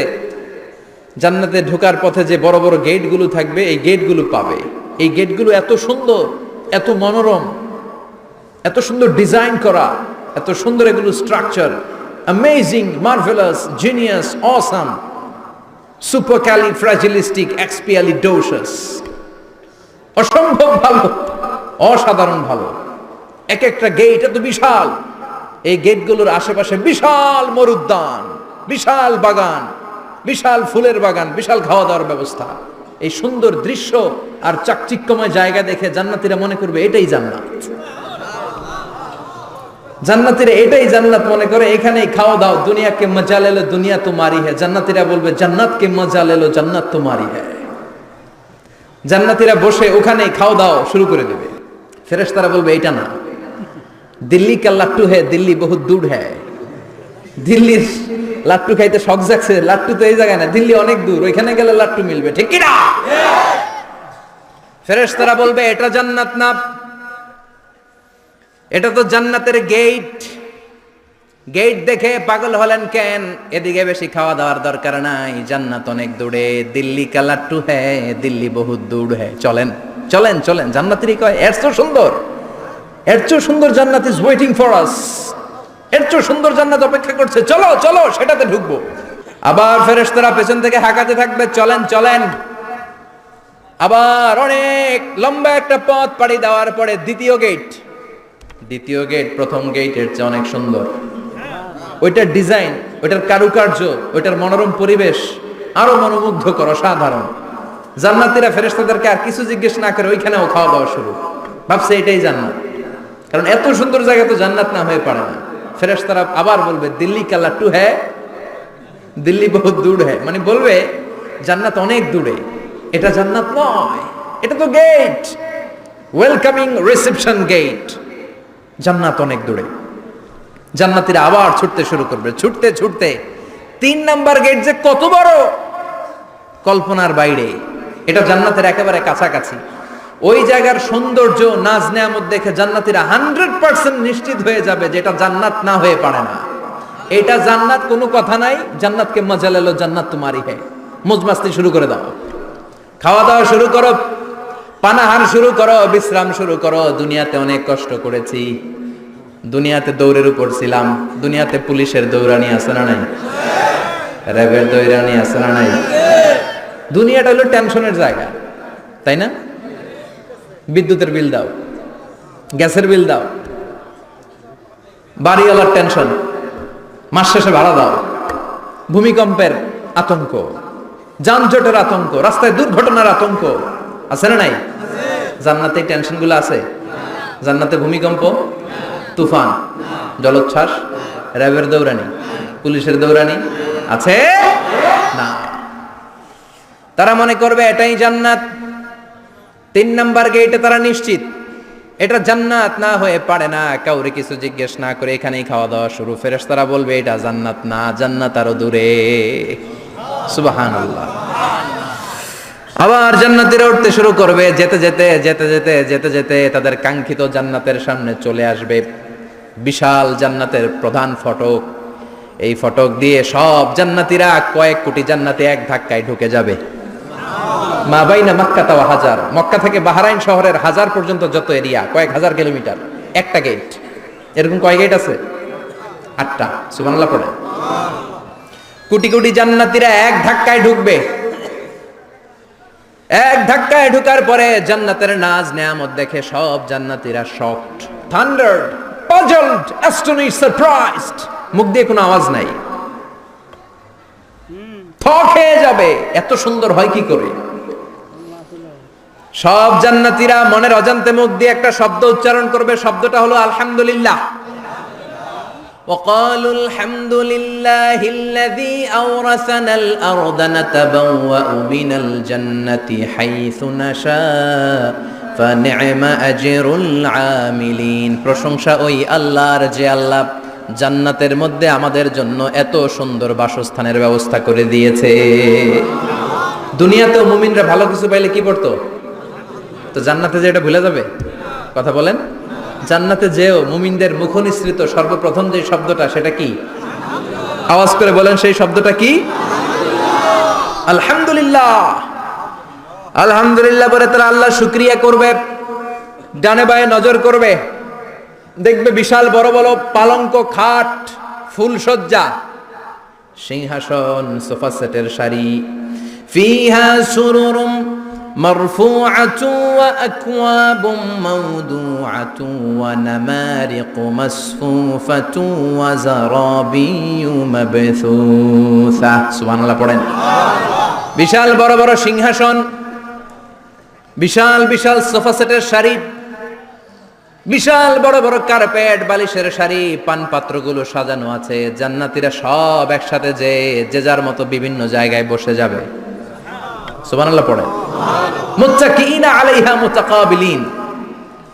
জান্নাতে ঢোকার পথে যে বড় বড় গেটগুলো থাকবে, এই গেটগুলো পাবে। এই গেটগুলো এত সুন্দর, এত মনোরম, এত সুন্দর ডিজাইন করা, এত সুন্দর এগুলো structure, amazing, marvellous, genius, awesome, supercalifragilisticexpialidocious, অসম্ভব ভালো, অসাধারণ ভালো। এক একটা গেট এত বিশাল। এই গেটগুলোর আশেপাশে বিশাল মরুদ্যান, বিশাল বাগান, বিশাল ফুলের বাগান, বিশাল খাওয়া দাওয়ার ব্যবস্থা। এই সুন্দর দৃশ্য আর চাকচিক্যময় জায়গা দেখে জান্নাতীরা মনে করবে এটাই জান্নাত। জান্নাতীরা এটাই জান্নাত মনে করে, এখানেই খাওয়া দাও। দুনিয়া কে মজা লে লো, দুনিয়া তোমারি হ্যায়। জান্নাতীরা বলবে জান্নাত কে মজা লে লো, জান্নাত তোমারি হ্যায়। জান্নাতীরা বসে ওখানেই খাওয়া দাও শুরু করে দেবে। ফেরেশতারা বলবে এটা না, দিল্লি কা লাট্টু হ্যায়, দিল্লি বহুত দূর হ্যায়। দিল্লির লাট্টু খাইতে শখ জাগছে, লাট্টু তো এই জায়গায় না, দিল্লি অনেক দূর, ওইখানে গেলে লাট্টু মিলবে, ঠিক কি না? ফেরেশতারা বলবে এটা জান্নাত না, এটা তো জান্নাতের গেট। গেট দেখে পাগল হলেন কেন? এদিকে বেশি খাওয়া দাওয়ার দরকার নাই, জান্নাত অনেক দূরে। দিল্লি কা লাট্টু হ্যায়, দিল্লি বহুত দূর হ্যায়। চলেন চলেন চলেন। জান্নাতেরই কয় এত সুন্দর, এর চেয়ে সুন্দর জান্নাত ইজ ওয়েটিং ফর আস, এর চেয়ে সুন্দর জান্নাত অপেক্ষা করছে, চলো চলো সেটাতে ঢুকবো। আবার ফেরেশতারা পেছন থেকে হাঁকাতে থাকবে, চলেন চলেন। আবার অনেক লম্বা একটা পথ পাড়ি দেওয়ার পরে দ্বিতীয় গেট প্রথম গেটের চেয়ে অনেক সুন্দর। ওইটার ডিজাইন, ওইটার কারুকার্য, ওইটার মনোরম পরিবেশ আরো মনোমুগ্ধকর, অসাধারণ। জান্নাতীরা ফেরেশতাদেরকে আর কিছু জিজ্ঞেস না করে ওইখানেও খাওয়া দাওয়া শুরু, ভাবছে এটাই জান্নাত। কারণ এত সুন্দর জায়গা তো জান্নাত না হয়ে পারে না। ফেরেশতারা আবার বলবে দিল্লি কা লাট্টু হ্যায়, দিল্লি বহুত দূর হ্যায়, মানে বলবে জান্নাত অনেক দূরে, এটা জান্নাত নয়, এটা তো গেট, ওয়েলকামিং রিসেপশন গেট, জান্নাত অনেক দূরে। জান্নাতীরা আবার ছুটতে শুরু করবে, ছুটতে ছুটতে 3 নাম্বার গেট যে কত বড়, কল্পনার বাইরে। এটা জান্নাতের একেবারে কাছাকাছি। ওই জায়গার সৌন্দর্য, নাজ নেয়ামত দেখে জান্নাতীরা 100% নিশ্চিত হয়ে যাবে যে এটা জান্নাত না হয়ে পারে না, এটা জান্নাত, কোনো কথা নাই। জান্নাতকে মজা লেলো, জান্নাত তোমারই হ্যায়। মজমাস্তি শুরু করে দাও, খাওয়া দাওয়া শুরু করো, পানাহার শুরু করো, বিশ্রাম শুরু করো। দুনিয়াতে অনেক কষ্ট করেছি, দুনিয়াতে দৌড়ের উপর ছিলাম, দুনিয়াতে পুলিশের দৌড়ানি আছে না নাই, র্যাবের দৌড়ানি আছে না নাই। দুনিয়াটা হলো টেনশনের জায়গা, তাই না? বিদ্যুতের বিল দাও, গ্যাসের বিল দাও, বাড়িওয়ালার টেনশন, মাস শেষে ভাড়া দাও, ভূমিকম্পের আতঙ্ক, যানজটের আতঙ্ক, রাস্তায় দুর্ঘটনার আতঙ্ক আছে না নাই? জান্নাতে এই টেনশনগুলো আছে? জান্নাতে ভূমিকম্প, তুফান, জলোচ্ছ্বাস, র্যাবের দৌড়ানি, পুলিশের দৌড়ানি আছে না। তারা মনে করবে এটাই জান্নাত। 3 নাম্বার গেটে তারা নিশ্চিত এটা জান্নাত না হয়ে পারে না। কাউরে কিছু জিজ্ঞেস না করে এখানেই খাওয়া দাওয়া শুরু। ফেরেশতারা বলবে এটা জান্নাত না, জান্নাত আরো দূরে। সুবহানাল্লাহ। আবার জান্নাতীরা উঠতে শুরু করবে, যেতে যেতে যেতে যেতে যেতে যেতে তাদের কাঙ্ক্ষিত জান্নাতের সামনে চলে আসবে। বিশাল জান্নাতের প্রধান ফটক, এই ফটক দিয়ে সব জান্নাতীরা, কয়েক কোটি জান্নাতে এক ধাক্কায় ঢুকে যাবে। মা বাইনা মক্কা ওয়া হাজার, মক্কা থেকে বাহরাইন শহরের হাজার পর্যন্ত যত এরিয়া, কয়েক হাজার কিলোমিটার, একটা গেট। এরকম কয় গেট আছে? 8টা। সুবহানাল্লাহ পড়ে। কোটি কোটি জান্নাতীরা এক ধাক্কায় ঢুকবে। এক ধাক্কায় ঢুকার পরে জান্নাতের নাজ নেয়ামত দেখে সব জান্নাতীরা শকড, থান্ডার্ড, পাজলড, অ্যাস্টনিশড, সারপ্রাইজড। মুখ দিয়ে কোনো আওয়াজ নাই, থক হয়ে যাবে, এত সুন্দর হয় কি করে। সব জান্নাতীরা মনের অজান্তে মুখ দিয়ে একটা শব্দ উচ্চারণ করবে, শব্দটা হলো আলহামদুলিল্লাহ। وقالوا الحمد لله الذي أورثنا الأرض نتبوأ من الجنة حيث نشاء فنعم أجر العاملين। প্রশংসা ওই আল্লাহর যে আল্লাহ জান্নাতের মধ্যে আমাদের জন্য এত সুন্দর বাসস্থানের ব্যবস্থা করে দিয়েছে। দুনিয়াতেও মুমিনরা ভালো কিছু পাইলে কি করতো? তো জান্নাতে যে এটা ভুলে যাবে? কথা বলেন। জান্নাতে যেও মুমিনদের মুখনিসৃত সর্বপ্রথম যে শব্দটা, সেটা কি? আওয়াজ করে বলেন, সেই শব্দটা কি? আলহামদুলিল্লাহ। আলহামদুলিল্লাহ বলে তারা আল্লাহ শুকরিয়া করবে, ডানে বায়ে নজর করবে, দেখবে বিশাল বড় বড় পালঙ্ক, খাট, ফুলসজ্জা, সিংহাসন, সোফা সেটের সারি। ফিহা সুরুরুম মারফুআতু ওয়া আকওয়াবুম মাওদুআতু ওয়া নামারিকু মাসফুফাতু ওয়া যারাবিয়্যু মাবথুসা। সুবহানাল্লাহ পড়েন। বিশাল বড় বড় সিংহাসন, বিশাল বিশাল সোফা সেটের সারি, বিশাল বড় বড় কার্পেট, বালিশের সারি, পানপাত্রগুলো সাজানো আছে। জান্নাতীরা সব একসাথে যে যার মতো বিভিন্ন জায়গায় বসে যাবে। সুবহানাল্লাহ পড়ে। মুত্তাকিইনা আলাইহা মুতাকাবিলিন,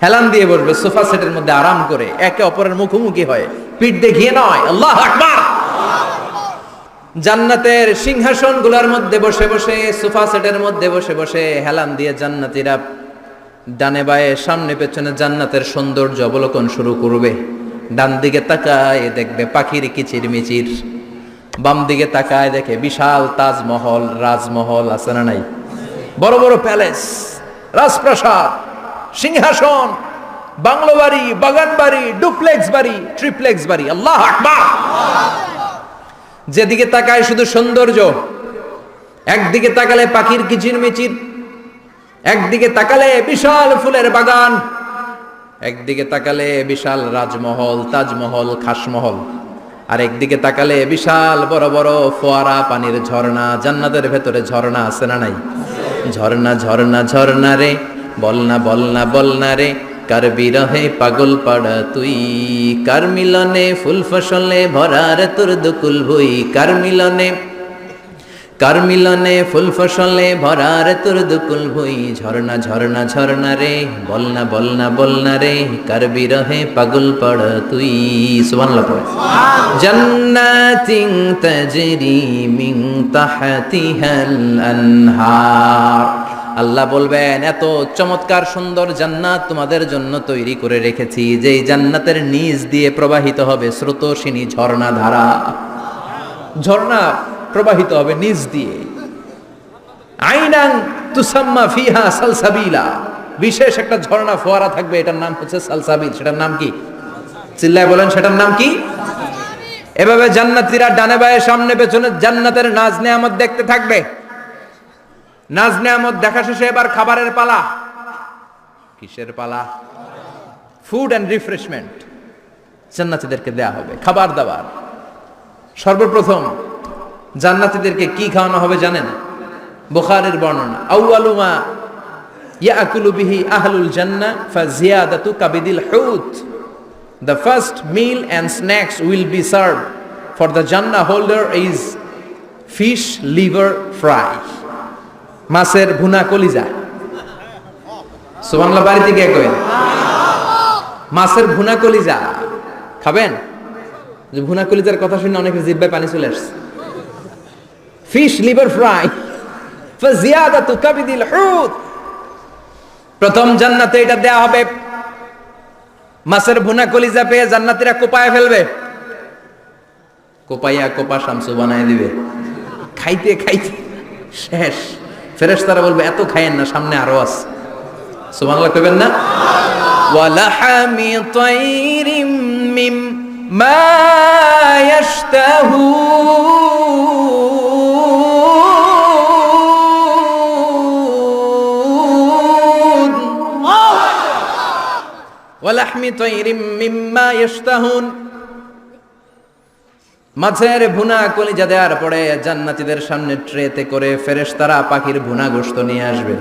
হেলান দিয়ে বসবে সোফা সেটের মধ্যে আরাম করে, একে অপরের মুখোমুখি হয়ে, পিঠ দেখিয়ে নয়। আল্লাহু আকবার। জান্নাতের সিংহাসনগুলোর মধ্যে বসে বসে, সোফা সেটের মধ্যে বসে বসে হেলান দিয়ে জান্নাতীরা ডানে বায়ে সামনে পেছনে জান্নাতের সৌন্দর্য অবলোকন শুরু করবে। ডান দিকে তাকায় দেখবে পাখির কিচির মিচির, বাম দিকে তাকায় দেখে বিশাল তাজমহল, রাজমহল আছে না নাই, বড় বড় প্যালেস, রাজপ্রাসাদ, সিংহাসন, বাংলো বাড়ি, বাগান বাড়ি, ডুপ্লেক্স বাড়ি, ট্রিপ্লেক্স বাড়ি। আল্লাহ আকবার। যেদিকে তাকায় শুধু সৌন্দর্য, একদিকে তাকালে পাখির কিচিরমিচির, একদিকে তাকালে বিশাল ফুলের বাগান, একদিকে তাকালে বিশাল রাজমহল, তাজমহল, খাসমহল, আর একদিকে তাকালে বিশাল বড় বড় ফোয়ারা, পানির ঝর্ণা। জান্নাতের ভেতরে ঝর্ণা আছে না নাই? ঝর্ণা ঝর্ণা ঝর্ণা রে, বলনা বলনা বলনা রে, কার বিরহে পাগল পাড়া তুই, কার মিলনে ফুল ফসলে ভরা রে তোর দুকুল ভুই, কার মিলনে ফুল ফসলে ভরা রে তোর দুকুল ভুই। ঝর্ণা ঝর্ণা ঝর্ণা রে, বলনা বলনা বলনা রে, কার বিরহে পাগল পাড়া তুই। সুবহানাল্লাহ পড়ে। জান্নাতিন তাজরি মিন তাহতিহাল আনহার। আল্লাহ বলবেন, এত চমৎকার সুন্দর জান্নাত তোমাদের জন্য তৈরি করে রেখেছি, যেই জান্নাতের নিচ দিয়ে প্রবাহিত হবে স্রোতস্বিনী ঝর্ণা ধারা। ঝর্ণা প্রবাহিত হবে নিচ দিয়ে। আইনান তুসাম্মা ফিহা সালসাবিলা, বিশেষ একটা ঝর্ণা ফোয়ারা থাকবে, এটার নাম হচ্ছে সালসাবিল। সেটার নাম কি? চিল্লায় বলেন, সেটার নাম কি? এভাবে জান্নাতীরা ডানে বায়ে সামনে পেছনে জান্নাতের নাজ নেয়ামত দেখতে থাকবে। নাজ নেয়ামত দেখা শেষে এবার খাবারের পালা। কিসের পালা? ফুড অ্যান্ড রিফ্রেশমেন্ট জান্নাতীদেরকে দেয়া হবে, খাবার দাবার। সর্বপ্রথম জান্নাতীদেরকে কি খাওয়ানো হবে জানেন? বুখারীর বর্ণনা, আউয়ালু মা ইয়াকুলু বিহি আহলুল জান্নাহ ফাজিয়াদাতু কাবিদিল হুত। The first meal and snacks will be served for the Jannah holder is fish liver fry, মাছের ভুনা কলিজা। সুবহানাল্লাহ, বাড়িতে গিয়ে কইন মাছের ভুনা কলিজা খাবেন। যে ভুনা কলিজার কথা শুনে অনেকের জিহ্বায় পানি চলে আসছে। ফিশ লিভার ফ্রাই ফাজিয়াদাতু কাবিদিল হুত, প্রথম জান্নাতে এটা দেয়া হবে। মাছের ভুনা কলিজা পেয়ে জান্নাতীরা কোপায় ফেলবে, কোপাইয়া কোপা শামসু বানায় দিবে। খাইতে খাইতে শেষ। ফেরেশতারা বলবে, এত খাইয়েন না, সামনে আরো আছে। সুবহানাল্লাহ কইবেন না? ওয়ালাহামি তাইরিম মিম্মা ইয়াশতাহুন, ওয়ালাহমি তাইরিম মিম্মা ইয়াশতাহুন। মাছের ভুনা কলিজা দেওয়ার পরে জান্নাতীদের সামনে ট্রেতে করে ফেরেশতারা পাখির ভুনা গোশত নিয়ে আসবে।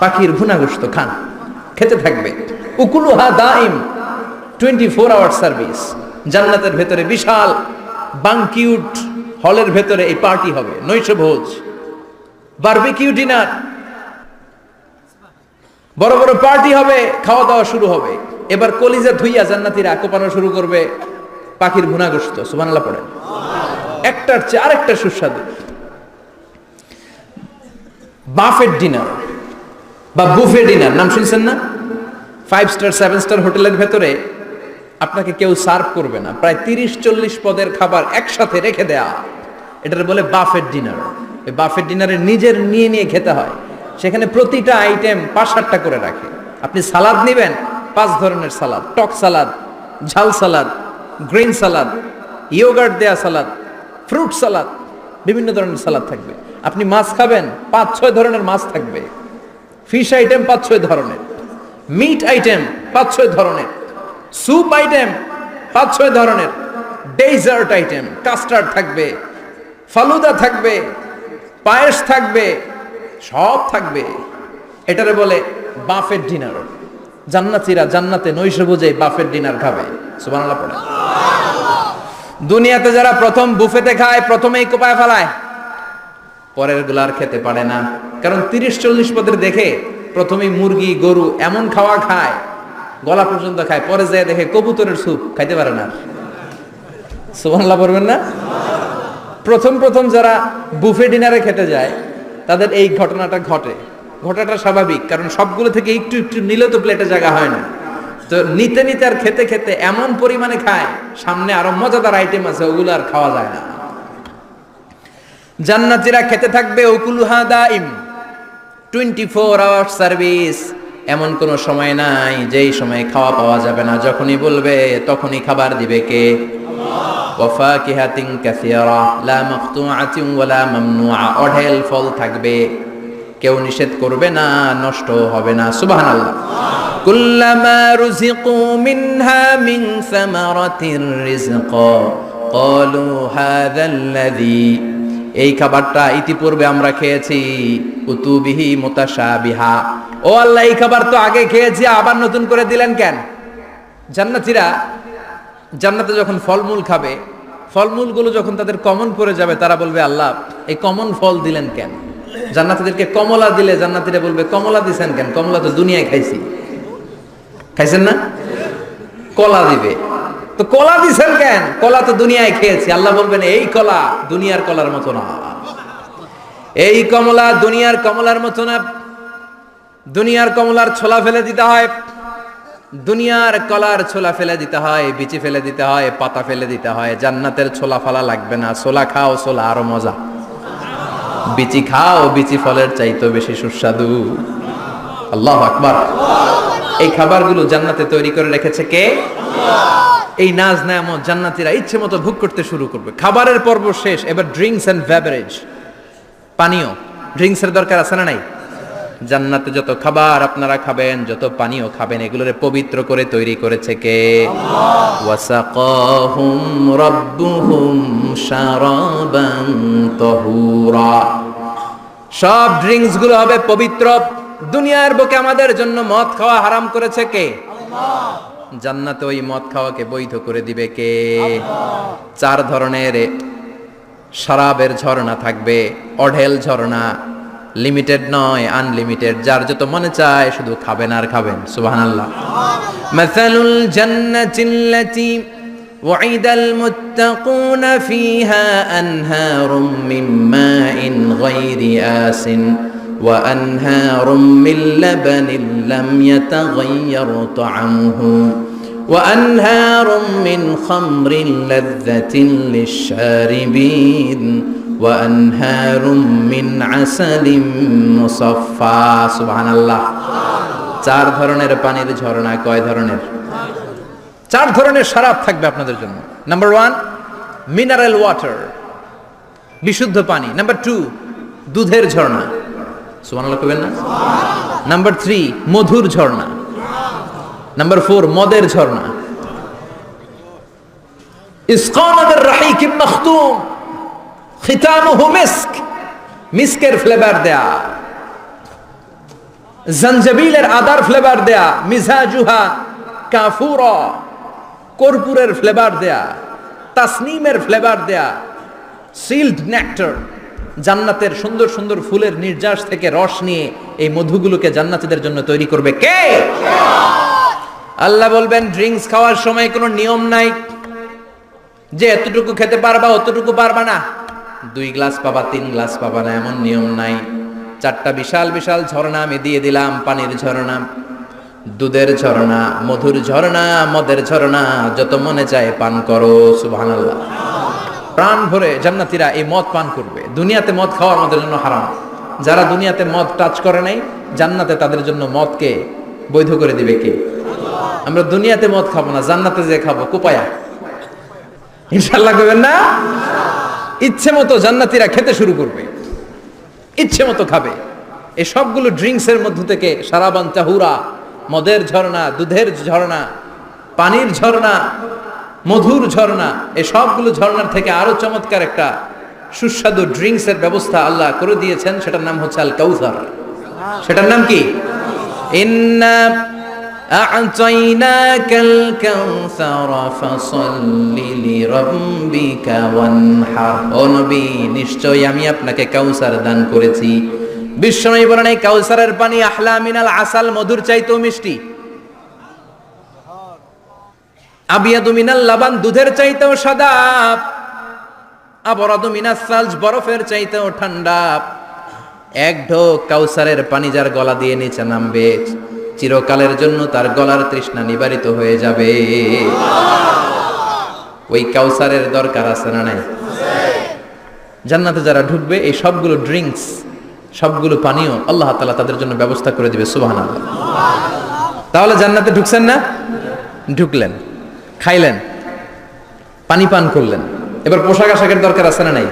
পাখির ভুনা গোশত খান, খেতে থাকবে। উকুলুহা দাইম, 24 আওয়ার সার্ভিস। জান্নাতের ভেতরে বিশাল বানকিউট হলের ভেতরে এই পার্টি হবে, নৈশভোজ, বারবিকিউ ডিনার, বড় বড় পার্টি হবে, খাওয়া দাওয়া শুরু হবে। এবার কলিজা ধুইয়া জান্নাতীরা কোপানো শুরু করবে পাখির ভুনা গোশত। সুবহানাল্লাহ পড়েন। একটার চেয়ে আরেকটা সুস্বাদু। বাফেট ডিনার বা বুফে ডিনার নাম শুনছেন না? 5 স্টার 7 স্টার হোটেলের ভেতরে আপনাকে কেউ সার্ভ করবে না, প্রায় 30-40 পদের খাবার একসাথে রেখে দেয়া, এটার বলে বাফেট ডিনার। এই বাফেট ডিনারে নিজের নিয়ে নিয়ে খেতে হয়। সেখানে প্রতিটা আইটেম 5-7টা করে রাখে। আপনি সালাদ নেবেন, 5 ধরনের সালাদ, টক সালাদ, ঝাল সালাদ, গ্রিন সালাদ, ইয়োগার্ট দেয়া সালাদ, ফ্রুট সালাদ, বিভিন্ন ধরনের সালাদ থাকবে। আপনি মাছ খাবেন, 5-6 ধরনের মাছ থাকবে। ফিশ আইটেম 5-6 ধরনের, মিট আইটেম 5-6 ধরনের, স্যুপ আইটেম 5-6 ধরনের, ডেজার্ট আইটেম, কাস্টার্ড থাকবে, ফালুদা থাকবে, পায়েস থাকবে, সব থাকবে। এটারে বলে বাফেট ডিনার। জান্নাতীরা জান্নাতে নৈশভোজে বাফেট ডিনার খাবে। সুবহানাল্লাহ পড়ে। দুনিয়াতে যারা প্রথম বুফেতে খায়, প্রথমেই কোপায় ফেলায়, পরের গুলার খেতে পারে না। কারণ 30-40 পদের দেখে প্রথমেই মুরগি গরু এমন খাওয়া খায়, গলা পর্যন্ত খায়, পরে যায় দেখে কবুতরের স্যুপ খাইতে পারে না। সুবহানাল্লাহ পড়বেন না? প্রথম প্রথম যারা বুফে ডিনারে খেতে যায় তাদের এই ঘটনাটা ঘটে। ঘটাটা স্বাভাবিক, কারণ সবগুলো থেকে একটু একটু নিলে তো প্লেটে জায়গা হয় না। তো নিতে নিতে আর খেতে খেতে এমন পরিমাণে খায়, সামনে আরো মজাদার আইটেম আছে, ওগুলো আর খাওয়া যায় না। জান্নাতীরা খেতে থাকবে, উকুলুহা দাইম, 24 আওয়ার সার্ভিস। এমন কোনো সময় নাই যেই সময় খাওয়া পাওয়া যাবে না, যখনই বলবে তখনই খাবার দিবে কে? ওয়া ফাকিহাতিন কাসীরা লা মাকতুআতিন ওয়ালা মামনুআ, অঢেল ফল থাকবে, কেউ নিষেধ করবে না, নষ্ট হবে না। সুবহানাল্লাহ। কুল্লামা রুজিকু মিনহা মিন সামারাতির রিজকা ক্বালু হাযাল্লাযী, এই খাবারটা ইতিপূর্বে আমরা খেয়েছি, উতুবিহি মুতাশাবিহা, ও আল্লাহ এই খাবার তো আগে খেয়েছি, আবার নতুন করে দিলেন কেন? জান্নাতীরা জান্নাতে যখন ফলমূল খাবে, ফলমূলগুলো যখন তাদের কমন পড়ে যাবে, তারা বলবে আল্লাহ এই কমন ফল দিলেন কেন? জান্নাতীদেরকে কমলা দিলে জান্নাতীরা বলবে কমলা দিছেন কেন? কমলা তো দুনিয়ায় খাইছি। খাইছেন না? কলা দিবে, তো কলা দিছেন কেন? কলা তো দুনিয়ায় খেয়েছি। আল্লাহ বলবেন এই কলা দুনিয়ার কলার মতো না, এই কমলা দুনিয়ার কমলার মতো না। দুনিয়ার কমলার ছোলা ফেলে দিতে হয়, দুনিয়ার কলার ছোলা ফেলে দিতে হয়, বিচি ফেলে দিতে হয়, পাতা ফেলে দিতে হয়। জান্নাতের ছোলা ফলা লাগবে না, ছোলা খাও, ছোলা আরো মজা। বিচি খাও, বিচি ফলের চাইতো বেশি সুস্বাদু। আল্লাহু আকবার। এই খাবারগুলো জান্নাতে তৈরি করে রেখেছে কে? এই নাজ নেয়ামত জান্নাতীরা ইচ্ছে মতো ভোগ করতে শুরু করবে। খাবারের পর্ব শেষ, এবার ড্রিঙ্কস এন্ড বেভারেজ, পানীয়। ড্রিঙ্কসের দরকার আছে না নাই? জান্নাতে যত খাবার আপনারা খাবেন, যত পানীয় খাবেন, এগুলোরে পবিত্র করে তৈরি করেছে কে? ওয়াসাকাহুম রাব্বুহুম শারাবান তাহুরা, সব ড্রিঙ্কস গুলো হবে পবিত্র। দুনিয়ার বুকে আমাদের জন্য মদ খাওয়া হারাম করেছে কে? আল্লাহ। জান্নাতে ওই মদ খাওয়াকে বৈধ করে দিবে কে? আল্লাহ। 4 ধরনের শরাবের ঝর্ণা থাকবে, অঢেল ঝর্ণা, লিমিটেড নয়, আনলিমিটেড। যার যত মনে চায় শুধু খাবেন আর খাবেন। সুবহানাল্লাহ। মাসালুল জান্নাতিল্লাতী ওয়াইদাল মুত্তাকুনা ফিহা আনহারুম মিন মাইন গায়রি আসিন ওয়া আনহারুম মিন লাবানিন লাম ইয়াতাগায়্যার তা'আমুহু ওয়া আনহারুম মিন খামরিন লাযযাতিন লিশ-শারিবিন ওয়া আনহারুম মিন আসালিম মুসাফফা। সুবহানাল্লাহ। 4 ধরনের পানির ঝর্ণা। কয় ধরনের? 4 ধরনের শরাব থাকবে আপনাদের জন্য। নাম্বার 1 মিনারেল ওয়াটার, বিশুদ্ধ পানি। নাম্বার 2 দুধের ঝর্ণা। সুবহানাল্লাহ কইবেন না? নাম্বার 3 মধুর ঝর্ণা। নাম্বার 4 মদের ঝর্ণা। ইসকানাদের রাহিকিম মখতুম খিতামুহু মিস্ক, মিস্কের ফ্লেভার দেয়া, জঞ্জবিলের আদার ফ্লেভার দেয়া, মিজাজুহা কাফুরা, কর্পূরের ফ্লেভার দেয়া, তাসনিমের ফ্লেভার দেয়া, সিল্ড নেক্টার, জান্নাতের সুন্দর সুন্দর ফুলের নির্যাস থেকে রস নিয়ে এই মধুগুলোকে জান্নাতীদের জন্য তৈরি করবে কে? আল্লাহ বলবেন ড্রিঙ্কস খাওয়ার সময় কোনো নিয়ম নাই যে এতটুকু খেতে পারবা অতটুকু পারবা না, 2 গ্লাস পাবা 3 গ্লাস পাবা না, এমন নিয়ম নাই। 4টা বিশাল বিশাল ঝর্ণা আমি দিয়ে দিলাম, পানির ঝর্ণা, দুধের ঝর্ণা, মধুর ঝর্ণা, মদের ঝর্ণা, যত মনে চায় পান করো। সুবহানাল্লাহ। প্রাণ ভরে জান্নাতীরা এই মদ পান করবে। দুনিয়াতে মদ খাওয়া আমাদের জন্য হারাম। যারা দুনিয়াতে মদ টাচ করে নাই, জান্নাতে তাদের জন্য মদকে বৈধ করে দিবে কে? আমরা দুনিয়াতে মদ খাবো না, জান্নাতে যে খাবো কোপায়া। ইনশাআল্লাহ কইবেন না? ইচ্ছে মতো জান্নাতীরা খেতে শুরু করবে, ইচ্ছে মতো খাবে। এই সবগুলো ড্রিঙ্কসের মধ্য থেকে শারাবান তাহুরা, মদের ঝর্ণা, দুধের ঝর্ণা, পানির ঝর্ণা, মধুর ঝর্ণা, এই সবগুলো ঝর্ণার থেকে আরো চমৎকার একটা সুস্বাদু ড্রিঙ্কসের ব্যবস্থা আল্লাহ করে দিয়েছেন। সেটার নাম হচ্ছে আল কাউসার। সেটার নাম কি? ইন্না আ'তাইনাকাল কাউসার ফাসাল্লি লিরাব্বিকা ওয়ানহার। ও নবী, নিশ্চয়ই আমি আপনাকে কাউসার দান করেছি। বিশ্বনবী বলেন এই কাউসারের পানি আহলা মিনাল আসাল, মধুর চাইতেও মিষ্টি। আবিয়াদু মিনাল লাবান, দুধের চাইতেও সাদা। আবরাদু মিনাস সালজ, বরফের চাইতেও ঠান্ডা। এক ঢোক কাউসারের পানি যার গলা দিয়ে নিচে নামবে, চিরকালের জন্য তার গলার তৃষ্ণা নিবারিত হয়ে যাবে। ওই কাউসারের দরকার আছে না নাই? জান্নাতে যারা ঢুকবে এই সবগুলো ড্রিঙ্কস সবগুলো পানীয় আল্লাহ তাআলা তাদের জন্য ব্যবস্থা করে দিবে, সুবহানাল্লাহ। তাহলে জান্নাতে ঢুকছেন না? ঢুকলেন, খাইলেন, পানি পান করলেন, এবার পোশাক আশাকের দরকার আছে না নাই?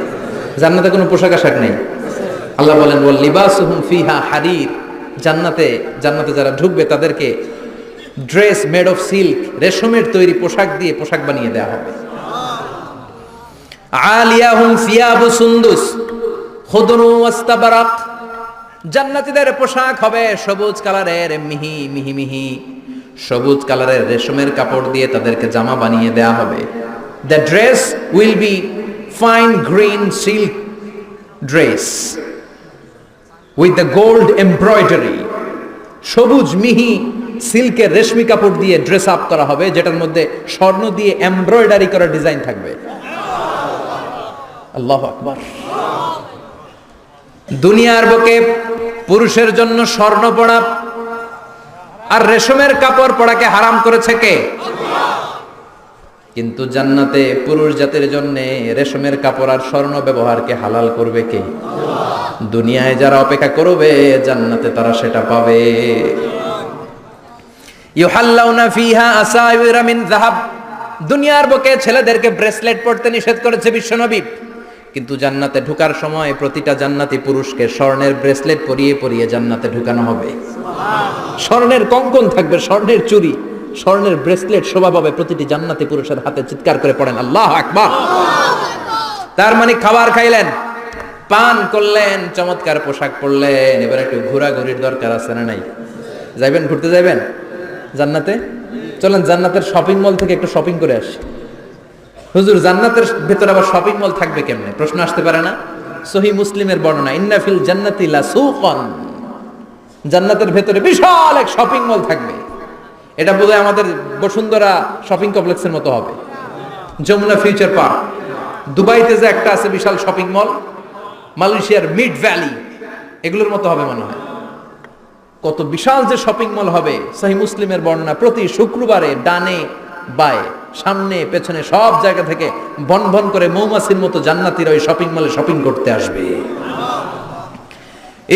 জান্নাতে কোনো পোশাক আশাক নেই। আল্লাহ বলেন ওয়াল লিবাসুহুম ফিহা হারির, জান্নাতে যারা ঢুকবে তাদেরকে ড্রেস মেড অফ সিল্ক, রেশমের তৈরি পোশাক দিয়ে পোশাক বানিয়ে দেওয়া হবে। আলিয়াহুম সিয়াবু সুন্দুস খুদরু ওয়াস্তাবরাক, জান্নাতীদের পোশাক হবে সবুজ কালারের, মিহি মিহি মিহি সবুজ কালারের রেশমের কাপড় দিয়ে তাদেরকে জামা বানিয়ে দেওয়া হবে। The dress will be fine green silk dress with the gold embroidery, সবুজ মিহি সিল্কের রেশমি কাপড় দিয়ে ড্রেস আপ করা হবে, যেটার মধ্যে স্বর্ণ দিয়ে এমব্রয়ডারি করা ডিজাইন থাকবে। আল্লাহু আকবার। দুনিয়ার বুকে পুরুষের জন্য স্বর্ণ পরা আর রেশমের কাপড় পরাকে হারাম করেছে কে? কিন্তু জান্নাতে পুরুষ জাতির জন্য রেশমের কাপড় আর স্বর্ণ ব্যবহারকে হালাল করবে কে? দুনিয়ায় যারা অপেক্ষা করবে জান্নাতে তারা সেটা পাবে। ইউহাল্লাউনা ফিহা আসাইরা মিন যাহাব, দুনিয়ার বুকে ছেলেদেরকে ব্রেসলেট পরতে নিষেধ করেছে বিশ্বনবী, কিন্তু জান্নাতে ঢোকার সময় প্রতিটা জান্নাতি পুরুষকে স্বর্ণের ব্রেসলেট পরিয়ে পরিয়ে জান্নাতে ঢুকানো হবে। স্বর্ণের কঙ্কন থাকবে, স্বর্ণের চুড়ি, স্বর্ণের ব্রেসলেট শোভা পাবে প্রতিটি জান্নাতি পুরুষের হাতে। চিৎকার করে পড়েন আল্লাহু আকবার। তার মানে খাবার খাইলেন, পান করলেন, চমৎকার পোশাক পরলেন, এবার একটু ঘোরাঘুরির দরকার আছে না নাই? যাইবেন, ঘুরতে যাইবেন জান্নাতে? চলেন জান্নাতের শপিং মল থেকে একটু শপিং করে আসি। হুজুর জান্নাতের ভেতরে আবার শপিং মল থাকবে কেমনে? প্রশ্ন আসতে পারে না? সহিহ মুসলিমের বর্ণনা, ইন্না ফিল জান্নাতি লাসুকান, জান্নাতের ভেতরে বিশাল এক শপিং মল থাকবে। এটা বোধহয় আমাদের বসুন্ধরা শপিং কমপ্লেক্সের মতো হবে, যমুনা ফিউচার পার্ক। দুবাইতে যে একটা আছে বিশাল শপিং মল, মালয়েশিয়ার মিড ভ্যালি, এগুলোর মতো হবে মনে হয়। কত বিশাল যে শপিং মল হবে। সহিহ মুসলিমের বর্ণনা, প্রতি শুক্রবারে ডানে বায়ে সামনে পেছনে সব জায়গা থেকে বন বন করে মৌমাছির মতো জান্নাতীরা ওই শপিং মলে শপিং করতে আসবে।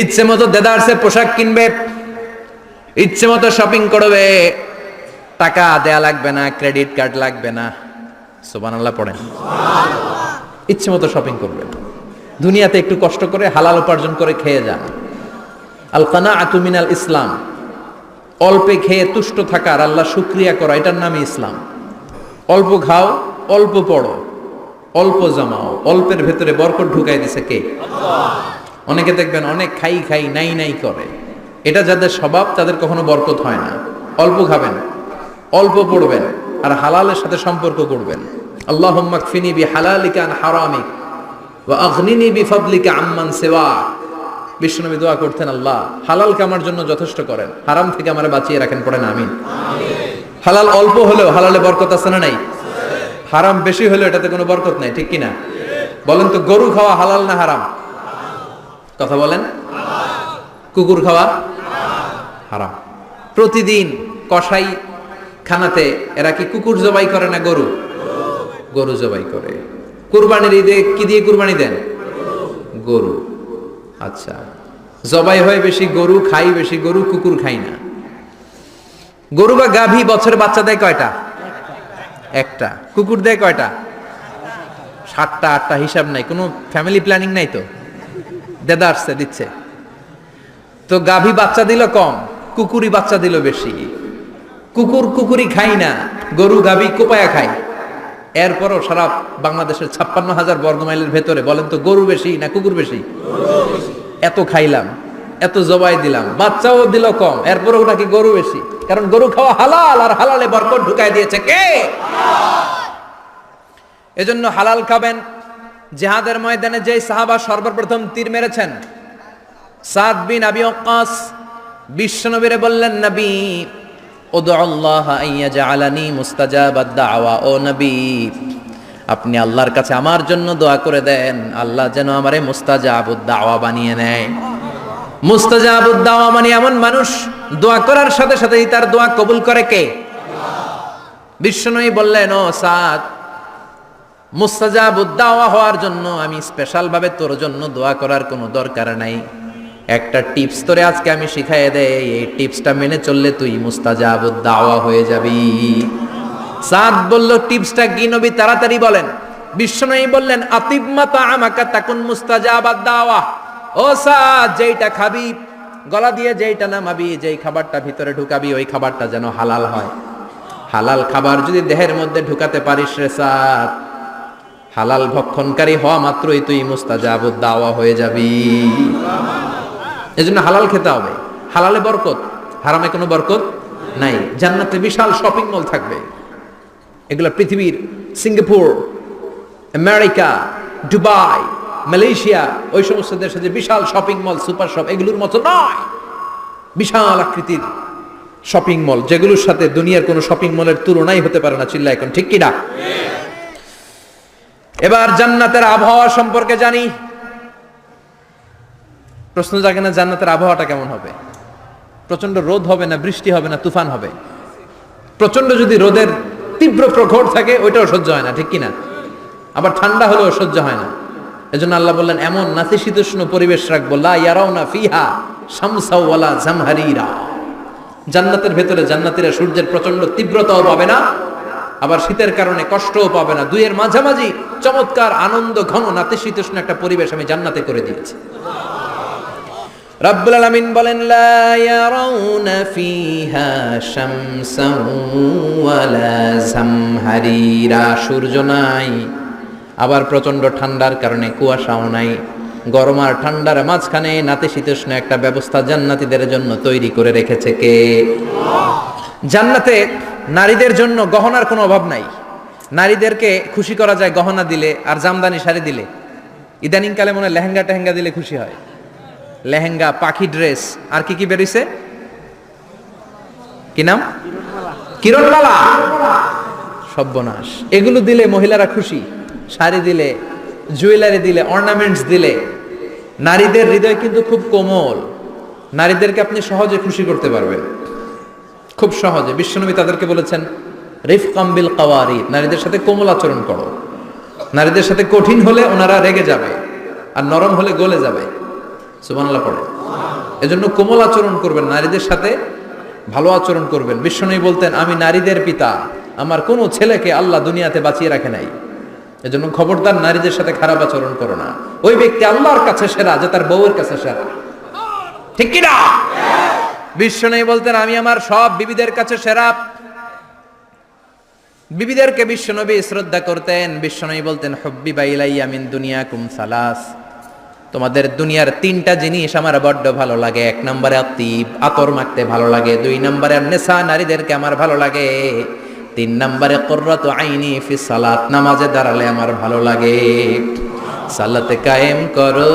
ইচ্ছে মতো দেদারসে পোশাক কিনবে, ইচ্ছে মতো শপিং করবে, টাকা দেয়া লাগবে না, ক্রেডিট কার্ড লাগবে না। সুবহানাল্লাহ পড়েন। ইচ্ছে মতো শপিং করবে। দুনিয়াতে একটু কষ্ট করে হালাল উপার্জন করে খেয়ে যান। আল কানাআতু মিনাল ইসলাম, অল্পে খেয়ে তুষ্ট থাকা আর আল্লাহ শুকরিয়া করা, এটার নামই ইসলাম। অল্প খাও, অল্প পড়ো, অল্প জমাও, অল্পের ভেতরে বরকত ঢুকাই দিছে কে? অনেকে দেখবেন অনেক খাই খাই নাই নাই করে, এটা যাদের স্বভাব তাদের কখনো বরকত হয় না। অল্প খাবেন, অল্প পড়বেন আর হালালের সাথে সম্পর্ক করবেন। আল্লাহুম্মা কফিনি বিহালালিকা আন হারামিক ওয়া আগনিনি বিফাদলিকা আম্মান সিওয়া। বিশ্বনবী দোয়া করতেন, আল্লাহ হালালকে আমার জন্য যথেষ্ট করেন, হারাম থেকে আমারে বাঁচিয়ে রাখেন। পড়েন আমিন। হালাল অল্প হলেও হালালে বরকত আছে না নাই? হারাম বেশি হলেও এটাতে কোনো বরকত নাই, ঠিক কিনা? বলেন তো, গরু খাওয়া হালাল না হারাম? কথা বলেন। কুকুর খাওয়া হারাম। প্রতিদিন কসাই খানাতে এরা কি কুকুর জবাই করে না গরু? গরু জবাই করে। কুরবানির ঈদে কি দিয়ে কুরবানি দেন? গরু। আচ্ছা, জবাই হয় বেশি গরু, খাই বেশি গরু, কুকুর খাই না। গরু বা গাভী বছরে বাচ্চা দেয় কয়টা? একটা। কুকুর দেয় কয়টা? 7টা 8টা, হিসাব নাই, কোনো ফ্যামিলি প্ল্যানিং নাই তো, দেদা আসছে দিচ্ছে। তো গাভী বাচ্চা দিল কম, কুকুরি বাচ্চা দিল বেশি। কুকুরি খাই না, গরু গাভী কোপায়া খায়। এরপরও সারা বাংলাদেশের 56,000 বর্গমাইলের ভেতরে বলেন তো, গরু বেশি না কুকুর বেশি? এত খাইলাম, এত জবাই দিলাম, বাচ্চাও দিল কম, এরপরও নাকি গরু বেশি। কারণ গরু খাওয়া হালাল, আর হালালে বরকত ঢুকাই দিয়েছে কে? এজন্য হালাল খাবেন। জিহাদের ময়দানে যে সাহাবা সর্বপ্রথম তীর মেরেছেন, সাদ বিন আবি ওয়াক্কাস, বিশ্বনবীরে বললেন, নবী উদউ আল্লাহ আইয়াজআলানি মুস্তাজাবাদ দাওয়া। ও নবী, আপনি আল্লাহর কাছে আমার জন্য দোয়া করে দেন, আল্লাহ যেন আমারে মুস্তাজাবুদ দাওয়া বানিয়ে নেয়। মুস্তাজাবুদ দাওয়া মানে এমন মানুষ দোয়া করার সাথে সাথেই তার দোয়া কবুল করে কে? বিশ্বনবী বললেন, ও সাদ, মুস্তাজাবুদ দাওয়া হওয়ার জন্য আমি স্পেশাল ভাবে তোর জন্য দোয়া করার কোনো দরকার নাই। একটা টিপস তোরে আজকে আমি শিখাই দেই, এই টিপসটা মেনে চললে তুই মুস্তাজাবুদ দাওয়া হয়ে যাবি। সাদ বলল, টিপসটা কি নবী, তাড়াতাড়ি বলেন। বিশ্বনবী বললেন, আতিব মা তাআমাকা তাকুন মুস্তাজাবাদ দাওয়া। ও সাদ, যেইটা খাবি, গলা দিয়ে যেইটা নামাবি, যেই খাবারটা ভিতরে ঢুকাবি, ওই খাবারটা যেন হালাল হয়। হালাল খাবার যদি দেহের মধ্যে ঢুকাতে পারিস রে সাদ, হালাল ভক্ষণকারী হওয়া মাত্রই তুই মুস্তাজাবুদ দাওয়া হয়ে যাবি। এজন্য হালাল খেতে হবে। হালালে বরকত, হারামে কোনো বরকত নাই। জান্নাতে বিশাল শপিং মল থাকবে। এগুলো পৃথিবীর সিঙ্গাপুর, আমেরিকা, দুবাই, মালয়েশিয়া, ওই সমস্ত দেশে যে বিশাল শপিং মল, সুপার শপ, এগুলোর মতো নয়। বিশাল আকৃতির শপিং মল, যেগুলোর সাথে দুনিয়ার কোনো শপিং মলের তুলনাই হতে পারে না। চিল্লা এখন ঠিক কিনা? এবার জান্নাতের আবহাওয়া সম্পর্কে জানি। প্রশ্ন জাগে না, জান্নাতের আবহাওয়াটা কেমন হবে? প্রচন্ড রোদ হবে না, বৃষ্টি হবে না, তুফান হবে? প্রচন্ড যদি রোদের তীব্র প্রখর থাকে, ওইটাও সহ্য হয় না, ঠিক কিনা? আবার ঠান্ডা হলেও সহ্য হয় না। এজন্য আল্লাহ বললেন, এমন নাতিশীতোষ্ণ পরিবেশ রাখবো, লা ইয়ারাউনা ফিহা শামসা ওয়ালা জামহারিরা। জান্নাতের ভেতরে জান্নাতীরা সূর্যের প্রচন্ড তীব্রতাও পাবে না, আবার শীতের কারণে কষ্টও পাবে না। দুইয়ের মাঝামাঝি চমৎকার আনন্দ ঘন নাতিশীতোষ্ণ একটা পরিবেশ আমি জান্নাতে করে দিয়েছি। রাব্বুল আলামিন বলেন, লা ইয়ারাউনা ফিহা শামসান ওয়ালা জামহারিরা। সূর্য নাই, আবার প্রচন্ড ঠান্ডার কারণে কুয়াশাও নাই। গরম আর ঠান্ডার মাঝখানে নাতিশীতোষ্ণ একটা ব্যবস্থা জান্নাতীদের জন্য তৈরি করে রেখেছে কে? জান্নাতে নারীদের জন্য গহনার কোনো অভাব নাই। নারীদেরকে খুশি করা যায় গহনা দিলে আর জামদানি শাড়ি দিলে। ইদানিং কালে মনে লেহেঙ্গা টেহেঙ্গা দিলে খুশি হয়। লেহেঙ্গা, পাখি ড্রেস, আর কি কি বেরিয়েছে, কি নাম? কিরণমালা। সর্বনাশ, এগুলো দিলে মহিলারা খুশি। শাড়ি দিলে, জুয়েলারি দিলে, অর্নামেন্টস দিলে। নারীদের হৃদয় কিন্তু খুব কোমল। নারীদেরকে আপনি সহজে খুশি করতে পারবেন, খুব সহজে। বিশ্বনবী তাদেরকে বলেছেন, রিফকাম বিল কাওয়ারিদ, নারীদের সাথে কোমল আচরণ করো। নারীদের সাথে কঠিন হলে ওনারা রেগে যাবে, আর নরম হলে গলে যাবে। সুবহানাল্লাহ পড়ে। এজন্য কোমল আচরণ করবেন, নারীদের সাথে ভালো আচরণ করবেন। বিশ্বনবী বলতেন, আমি নারীদের পিতা, আমার কোনো ছেলেকে আল্লাহ দুনিয়াতে বাঁচিয়ে রাখে নাই। এজন্য খবরদার নারীদের সাথে খারাপ আচরণ করো না। ওই ব্যক্তি আল্লাহর কাছে সেরা যে তার বউয়ের কাছে সেরা, ঠিক কি না? বিশ্বনবী বলতেন, আমি আমার সব বিবিদের কাছে সেরা। বিবিদেরকে বিশ্বনবী শ্রদ্ধা করতেন। বিশ্বনবী বলতেন, হুব্বিবা ইলাইয়া মিন দুনিয়াকুম সালাস, তোমাদের দুনিয়ার তিনটা জিনিস আমার বড্ড ভালো লাগে। এক নম্বরে আতিব, আতর মাখতে ভালো লাগে। দুই নম্বরে নেশা, নারীদেরকে আমার ভালো লাগে। তিন নম্বরে কুররাতু আইনি ফি সালাত, নামাজে দাঁড়ালে আমার ভালো লাগে। সালাতে কায়েম করো,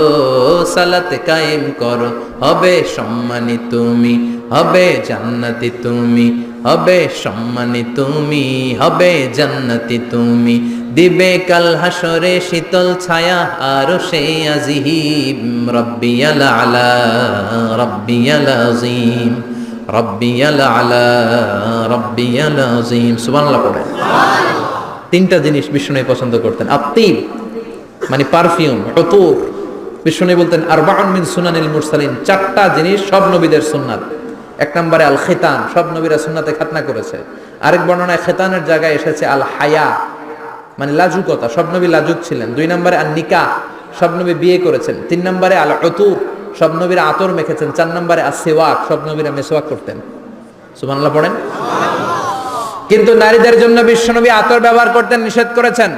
সালাতে কায়েম করো, হবে সম্মানী তুমি, হবে জান্নাতি তুমি, হবে সম্মানী তুমি, হবে জান্নাতি তুমি। দিবে কাল হাসরে শীতল ছায়া আরশে আজিম। রব্বিয়াল আলা, রব্বিয়াল আযীম, রব্বিয়াল আলা, রব্বিয়াল আযীম। সুবহানাল্লাহ পড়েন। তিনটা জিনিস বিষ্ণু পছন্দ করতেন। আত্তিব মানে পারফিউম, উতুর। বিষ্ণু বলতেন, আরবাউন মিন সুনানিল মুরসালিন, চারটা জিনিস সব নবীদের সুন্নাত। এক নম্বরে আল খিতান, সব নবীরা সুন্নাতে খাতনা করেছে। আরেক বর্ণনায় খিতানের জায়গায় এসেছে আল হায়া, মানে লাজুকতা, সব নবী লাজুক ছিলেন। দুই নম্বরে আল নিকাহ, সব নবী বিয়ে করেছেন। তিন নম্বরে আল উতুর, সব নবীরা আতর মেখেছেন। চার নম্বরে আস সিওয়াক, সব নবীরা মেসওয়াক করতেন। সুবহানাল্লাহ পড়েন। কিন্তু নারীদের জন্য বিশ্বনবী আতর ব্যবহার করতেন নিষেধ করেছেন।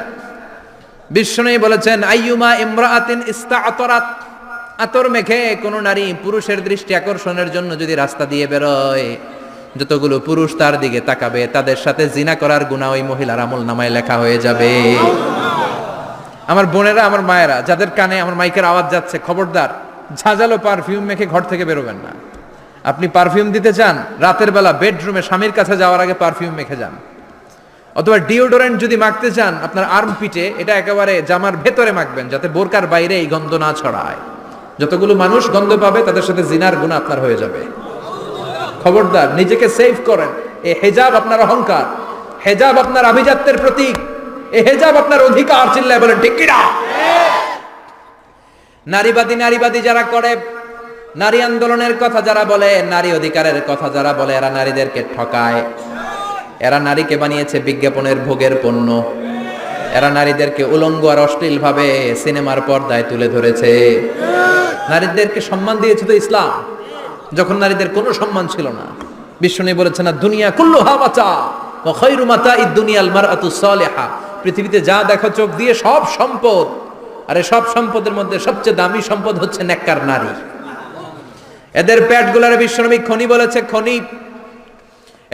বিশ্বনবী বলেছেন, আইয়ুমা ইমরাআতিন ইস্তাআতারাত, আতর মেখে কোন নারী পুরুষের দৃষ্টি আকর্ষণের জন্য যদি রাস্তা দিয়ে বেরোয়, যতগুলো পুরুষ তার দিকে তাকাবে, তাদের সাথে জিনা করার গুনাহ ওই মহিলার আমল নামায় লেখা হয়ে যাবে। আমার বোনেরা, আমার মায়েরা, যাদের কানে আমার মাইকের আওয়াজ যাচ্ছে, খবরদার ঝাঁঝালো পারফিউম মেখে ঘর থেকে বেরোবেন না। আপনি পারফিউম দিতে চান, রাতের বেলা বেডরুমে স্বামীর কাছে যাওয়ার আগে পারফিউম মেখে যান। অথবা ডিওডোরেন্ট যদি মাখতে চান, আপনার আর্ম পিটে, এটা একেবারে জামার ভেতরে মাখবেন, যাতে বোরকার বাইরে এই গন্ধ না ছড়ায়। যতগুলো মানুষ গন্ধ পাবে তাদের সাথে জিনার গুনাহ আপনার হয়ে যাবে। খবরদার, নিজেকে সেভ করেন। এই হেজাব আপনার অহংকার, হেজাব আপনার আভিজাত্যের প্রতীক, এই হেজাব আপনার অধিকার। চিল্লায় বলেন ঠিক কি না? নারীবাদী যারা করে, নারী আন্দোলনের কথা যারা বলে, নারী অধিকারের কথা যারা বলে, এরা নারীদেরকে ঠকায়। এরা নারীকে বানিয়েছে বিজ্ঞাপনের ভোগের পণ্য। এরা নারীদেরকে উলঙ্গ আর অশ্লীল ভাবে সিনেমার পর্দায় তুলে ধরেছে। নারীদেরকে সম্মান দিয়েছে তো ইসলাম, যখন নারীদের কোনো সম্মান ছিল না। বিশ্বনবী বলেছেন না, দুনিয়া কুল্লুহা মাতা ওয়া খায়রু মাতা'id দুনিয়াল মারআতু সালিহা। পৃথিবীতে যা দেখো চোখ দিয়ে সব সম্পদ, আর সব সম্পদের মধ্যে সবচেয়ে দামি সম্পদ হচ্ছে নেককার নারী। এদের পেটগুলারে বিশ্বনবী খনি বলেছে, খনি।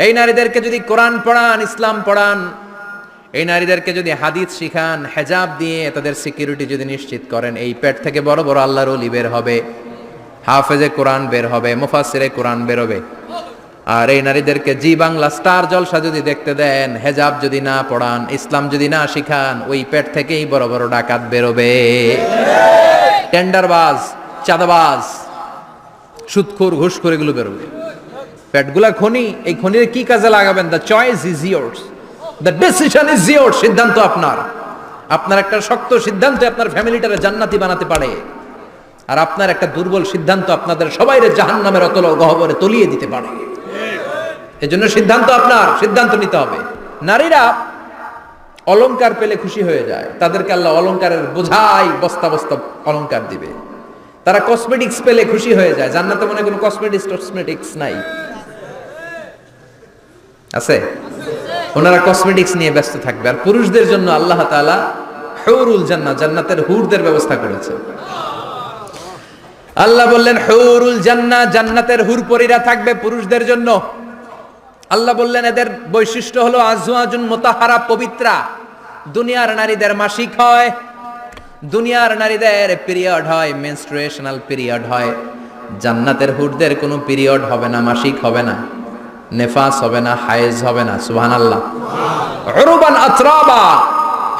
এই নারীদেরকে যদি কোরআন পড়ান, ইসলাম পড়ান, এই নারীদেরকে যদি হাদিস শিখান, হেজাব দিয়ে তাদের সিকিউরিটি যদি নিশ্চিত করেন, এই পেট থেকে বড় বড় আল্লাহর ওলি বের হবে, হাফেজে কোরআন বের হবে, মুফাসসিরে কোরআন বের হবে। আর এই নারীদেরকে জি বাংলা স্টার জলসা যদি দেখতে দেন, হেজাব যদি না পড়ান, ইসলাম যদি না শিখান, ওই পেট থেকেই বড় বড় ডাকাত বেরোবে, টেন্ডারবাজ, চাঁদাবাজ, সুদখোর, ঘুষখোর, এগুলো বেরোবে। পেটগুলা খনি, এই খনির কি কাজে লাগাবেন? The choice is years, the decision is years. সিদ্ধান্ত আপনার। আপনার একটা শক্ত সিদ্ধান্ত আপনার ফ্যামিলিটারে জান্নাতি বানাতে পারে, আর আপনার একটা দুর্বল সিদ্ধান্ত আপনাদের সবাইরে জাহান্নামের অতল গহ্বরে তলিয়ে দিতে পারে। এজন্য সিদ্ধান্ত আপনার, সিদ্ধান্ত নিতে হবে। নারীরা অলংকার পেলে খুশি হয়ে যায়, তাদেরকে আল্লাহ অলংকারের বোঝাই বস্তা বস্তা অলংকার দিবে। তারা কসমেটিক্স পেলে খুশি হয়ে যায়। জান্নাতে মনে কোনো কসমেটিক্স নাই, আছে? ওনারা কসমেটিক্স নিয়ে ব্যস্ত থাকবে। আর পুরুষদের জন্য আল্লাহ তাআলা হুরুল জান্নাহ, জান্নাতের হুরদের ব্যবস্থা করেছে। আল্লাহ বললেন হুরুল জান্নাহ, জান্নাতের হুর পরীরা থাকবে পুরুষদের জন্য। আল্লাহ বললেন এদের বৈশিষ্ট্য হলো আজওয়াজুন মুতাহহারা, পবিত্রা। দুনিয়ার নারীদের মাসিক হয়, দুনিয়ার নারীদের পিরিয়ড হয়, মেনস্ট্রুয়েশনাল পিরিয়ড হয়। জান্নাতের হুরদের কোনো পিরিয়ড হবে না, মাসিক হবে না, নেফাস হবে না, হায়েজ হবে না। সুবহানাল্লাহ। উরুবান আতরাবা,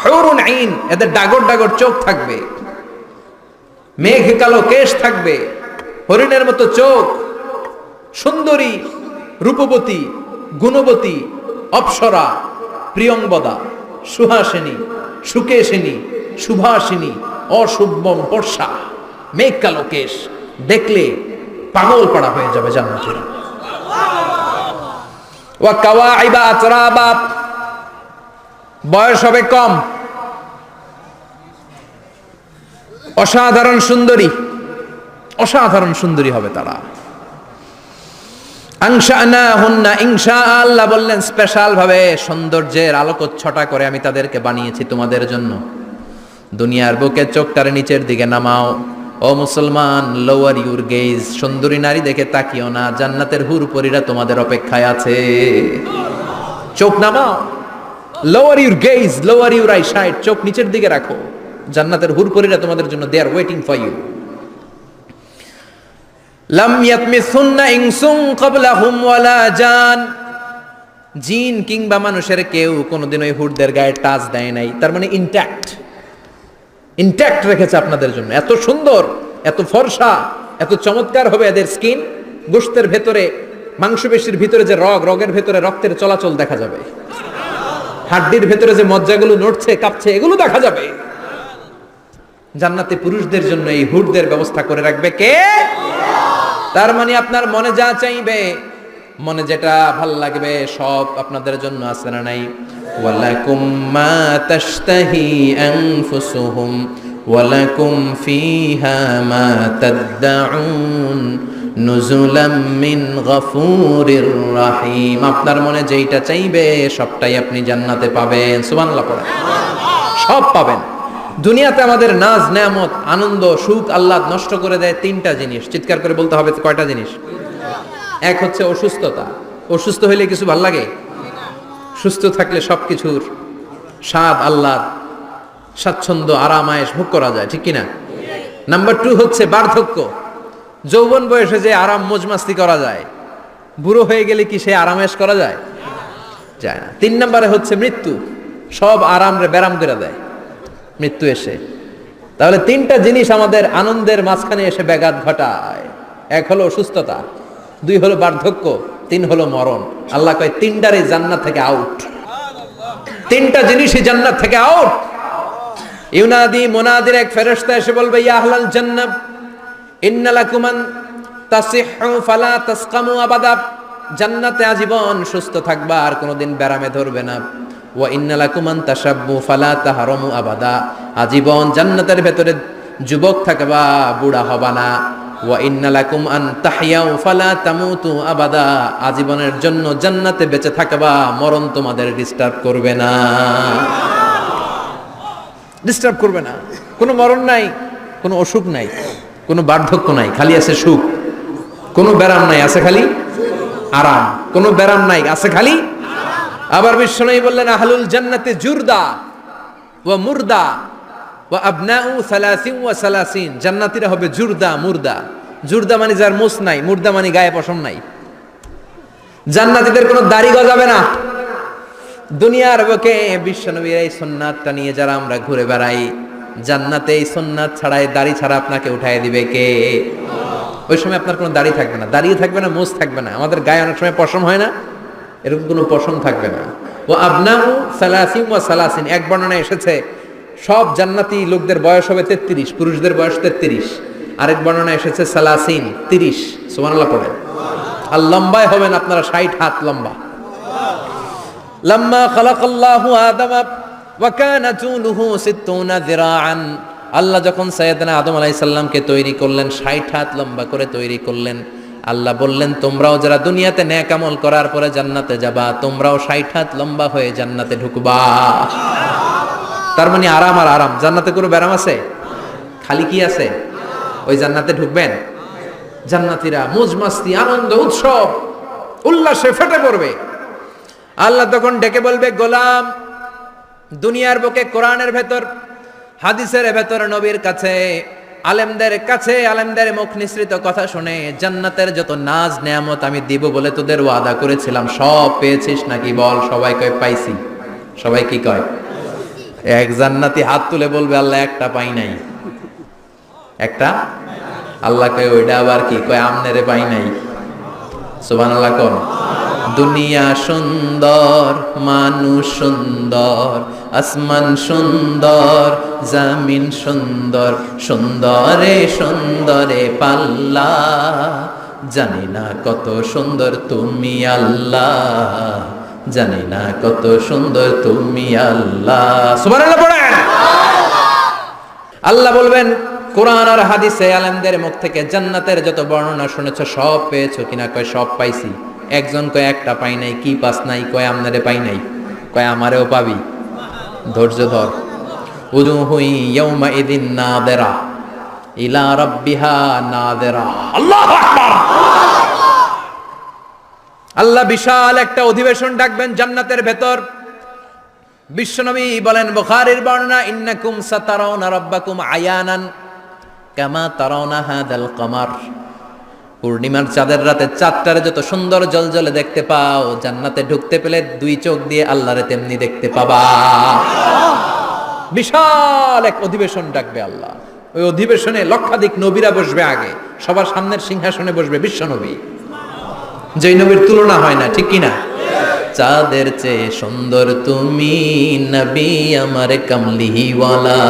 হুরুন আইন, এদের ডাগর ডাগর চোখ থাকবে, মেঘ কালো কেশ থাকবে, হরিণের মতো চোখ, সুন্দরী, রূপবতী, গুণবতী, অপ্সরা, প্রিয়ংবদা, সুহাসিনী, সুকেশিনী, সুভাষিনী, অশুভম বর্ষা, মেঘ কালো কেশ, দেখলে পাগল পাড়া হয়ে যাবে জান্নাতীরা। ওয়া কাওয়াইবা আতরাবা, বয়স হবে কম, অসাধারণ সুন্দরী, অসাধারণ সুন্দরী হবে তারা। আনশানাহুন্না ইনশা, আল্লাহ বললেন স্পেশাল ভাবে সৌন্দর্যের আলোকচ্ছটা করে আমি তাদেরকে বানিয়েছি তোমাদের জন্য। দুনিয়ার বুকে চোখটারে নিচের দিকে নামাও। ও মুসলমান, লোয়ার ইউর গেজ, সুন্দরী নারী দেখে তাকিও না, জান্নাতের হুর পরীরা তোমাদের অপেক্ষায় আছে। চোখ নামাও, lower your gauge, lower your I side, চোখ নিচের দিকে রাখো। জান্নাতের হুর পরীরা তোমাদের জন্য, দে আর ওয়েটিং ফর ইউ। লাম ইয়াতমিসুন্না ইনসুন ক্বাবলাহুম ওয়ালা জান, জিন কিংবা মানুষের কেউ কোনোদিন ওই হুরদের গায়ে টাচ দেয় নাই। তার মানে ইনট্যাক্ট, ইনট্যাক্ট রেখেছে আপনাদের জন্য। এত সুন্দর, এত ফর্সা, এত চমৎকার হবে এদের স্কিন। গোশতের ভেতরে, মাংসপেশির ভিতরে যে রগ, রগের ভেতরে রক্তের চলাচল দেখা যাবে, হাড্ডির ভেতরে যে মজ্জাগুলো নড়ছে কাঁপছে, এগুলো দেখা যাবে। জান্নাতে পুরুষদের জন্য এই হুরদের ব্যবস্থা করে রাখবে কে? তার মানে আপনার মনে যা চাইবে, মনে যেটা ভাল লাগবে, সব আপনাদের জন্য আছে না নাই? ওয়ালাকুম মা তাশতাহি আনফুসুহুম ওয়ালাকুম ফিহা মা তাদউন নুজুলাম মিন গফুরির রহিম। আপনার মনে যেইটা চাইবে সবটাই আপনি জান্নাতে পাবেন। সুবহানাল্লাহ পড়েন। সব পাবেন। দুনিয়াতে আমাদের নাজ, নেয়ামত, আনন্দ, সুখ আল্লাহ নষ্ট করে দেয় তিনটা জিনিস। চিৎকার করে বলতে হবে কয়টা জিনিস? এক হচ্ছে অসুস্থতা। অসুস্থ হইলে কিছু ভাল লাগে? সুস্থ থাকলে সবকিছুর স্বাদ, আহ্লাদ, স্বাচ্ছন্দ্য, আরাম, আয়েশ ভোগ করা যায়, ঠিক কিনা? নাম্বার 2 হচ্ছে বার্ধক্য। যৌবন বয়সে যে আরাম মজমাস্তি করা যায়, বুড়ো হয়ে গেলে কি সে আরাম আয়েশ করা যায়? যায় না। 3 নম্বরে হচ্ছে মৃত্যু। সব আরাম রে ব্যারাম করে দেয় মৃত্যু এসে। তাহলে 3টা জিনিস আমাদের আনন্দের মাঝখানে এসে ব্যাঘাত ঘটায়। 1 হলো অসুস্থতা, 2 হলো বার্ধক্য, 3 হলো মরণ। আল্লাহ কয় 3টারই জান্নাত থেকে আউট। 3টা জিনিসই জান্নাত থেকে আউট। ইউনাদি মুনাদির এক ফেরেশতা এসে বলবে, ইয়া আহলাল জান্নাহ ইন্না লাকুম আন তাসিহু ফালা তাসকামু আবাদা, জান্নাতে আজীবন সুস্থ থাকবা, আর কোনোদিন ব্যারামে ধরবে না। ওয়া ইন্না লাকুম আন তাশাব্বু ফালা তাহরামু আবাদা, আজীবন জান্নাতের ভেতরে যুবক থাকবা, বুড়া হবা না। ওয়া ইন্না লাকুম আন তাহইয়াউ ফালা তামুতু আবাদা, আজীবনের জন্য জান্নাতে বেঁচে থাকবা, মরণ তোমাদের ডিস্টার্ব করবে না, ডিস্টার্ব করবে না। কোনো মরণ নাই, কোনো অসুখ নাই, কোনো বার্ধক্য নাই, খালি আছে সুখ। কোনো ব্যারাম নাই, আছে খালি আরাম। কোনো ব্যারাম নাই, আছে খালি। আবার বিশ্বনবী বললেন আহলুল জান্নাতে জুরদা ওয়া মুরদা ওয়া আবনাউ সালাসিন ওয়া সালাসিন, জান্নাতীরা হবে জুরদা মুরদা। জুরদা মানে যার মোছ নাই, মুরদা মানে গায়ে পশম নাই। জান্নাতীদের কোনো দাড়ি গজাবে না। দুনিয়ার বুকে বিশ্বনবীর এই সুন্নাতটা নিয়ে যারা আমরা ঘুরে বেড়াই, জান্নাতে এই সুন্নাত ছাড়াই দাড়ি ছাড়া আপনাকে উঠায় দিবে কে? ওই সময় আপনার কোনো দাড়ি থাকবে না, দাড়ি থাকবে না, মোছ থাকবে না। আমাদের গায়ে অনেক সময় পশম হয় না, এরকম কোনো পশম থাকবে না। ও আবনাউ সালাসিন ওয়া সালাসিন, এক বর্ণনায় এসেছে সব জান্নাতি লোকদের বয়স হবে 33, পুরুষদের বয়স 33। আরেক বর্ণনায় এসেছে সালাসিন, 30। সুবহানাল্লাহ পড়ে। আর লম্বায় হবেন আপনারা 60 হাত লম্বা। লাম্মা খালাকাল্লাহু আদামা ওয়া কানা তুলুহু 60 যিরাআন, আল্লাহ যখন সাইয়েদনা আদম আলাইহিস সালামকে তৈরি করলেন, 60 হাত লম্বা করে তৈরি করলেন। আল্লাহ বললেন তোমরাও যারা দুনিয়াতে নেক আমল করার পরে জান্নাতে যাবা, তোমরাও 60 হাত লম্বা হয়ে জান্নাতে ঢুকবা। তার মানে আরাম আর আরাম। জান্নাতে কোনো ব্যারাম আছে? খালি কি আছে? ওই জান্নাতে ঢুকবেন, জান্নাতীরা মौज মাস্তি, আনন্দ, উৎসব, উল্লাসে ফেটে পড়বে। আল্লাহ তখন ডেকে বলবে গোলাম, দুনিয়ার বুকে কোরআনের ভেতর, হাদিসের ভেতর, নবীর কাছে, আলেমদের কাছে, আলেমদের মুখ নিঃসৃত কথা শুনে জান্নাতের যত নাজ নেয়ামত আমি দিব বলে তোদের ওয়াদা করেছিলাম, সব পেয়েছিস নাকি বল? সবাই কয় পাইছি। সবাই কি কয়? এক জান্নাতি হাত তুলে বলবে আল্লাহ একটা পাই নাই। একটা? আল্লাহ কয় ওইটা আবার কি? কয় আমনেরে পাই নাই। সুবহানাল্লাহ কোন? দুনিয়া সুন্দর, মানুষ সুন্দর, আসমান সুন্দর, জমিন সুন্দর, সুন্দরে সুন্দরে পাল্লা, জানি না কত সুন্দর তুমি আল্লাহ, জানি না কত সুন্দর তুমি আল্লাহ। সুবহানাল্লাহ পড়েন। আল্লাহ বলবেন কোরআন আর হাদিসে আলেমদের মুখ থেকে জান্নাতের যত বর্ণনা শুনেছো সব পেয়েছো কিনা? কয় সব পাইছি। একজন কয় একটা পাই নাই। কি পাস নাই? কয় আমনারে পাই নাই। কয় আমারেও পাবি, ধৈর্য ধর। উজুহু ইয়াউমা ইদিন নাদিরা ইলা রাব্বিহা নাদিরা। আল্লাহু আকবার। আল্লাহ বিশাল একটা অধিবেশন ডাকবেন জান্নাতের ভেতর। বিশ্বনবী বলেন বুখারীর বর্ণনা, ইন্নাকুম সাতারাউনা রাব্বাকুম আয়ানান কামা তারাউনা হাদাল কমার। পূর্ণিমার চাঁদের রাতে চাঁদটারে যত সুন্দর জলজলে দেখতে পাও, জান্নাতে ঢুকতে পেলে দুই চোখ দিয়ে আল্লাহরে তেমনি দেখতে পাবা। বিশাল এক অধিবেশন ডাকবে আল্লাহ। ওই অধিবেশনে লক্ষাধিক নবীরা বসবে। আগে সবার সামনের সিংহাসনে বসবে বিশ্বনবী, যেই নবীর তুলনা হয় না, ঠিক কিনা? চাঁদের চেয়ে সুন্দর তুমি নবী আমার কামলিওয়ালা,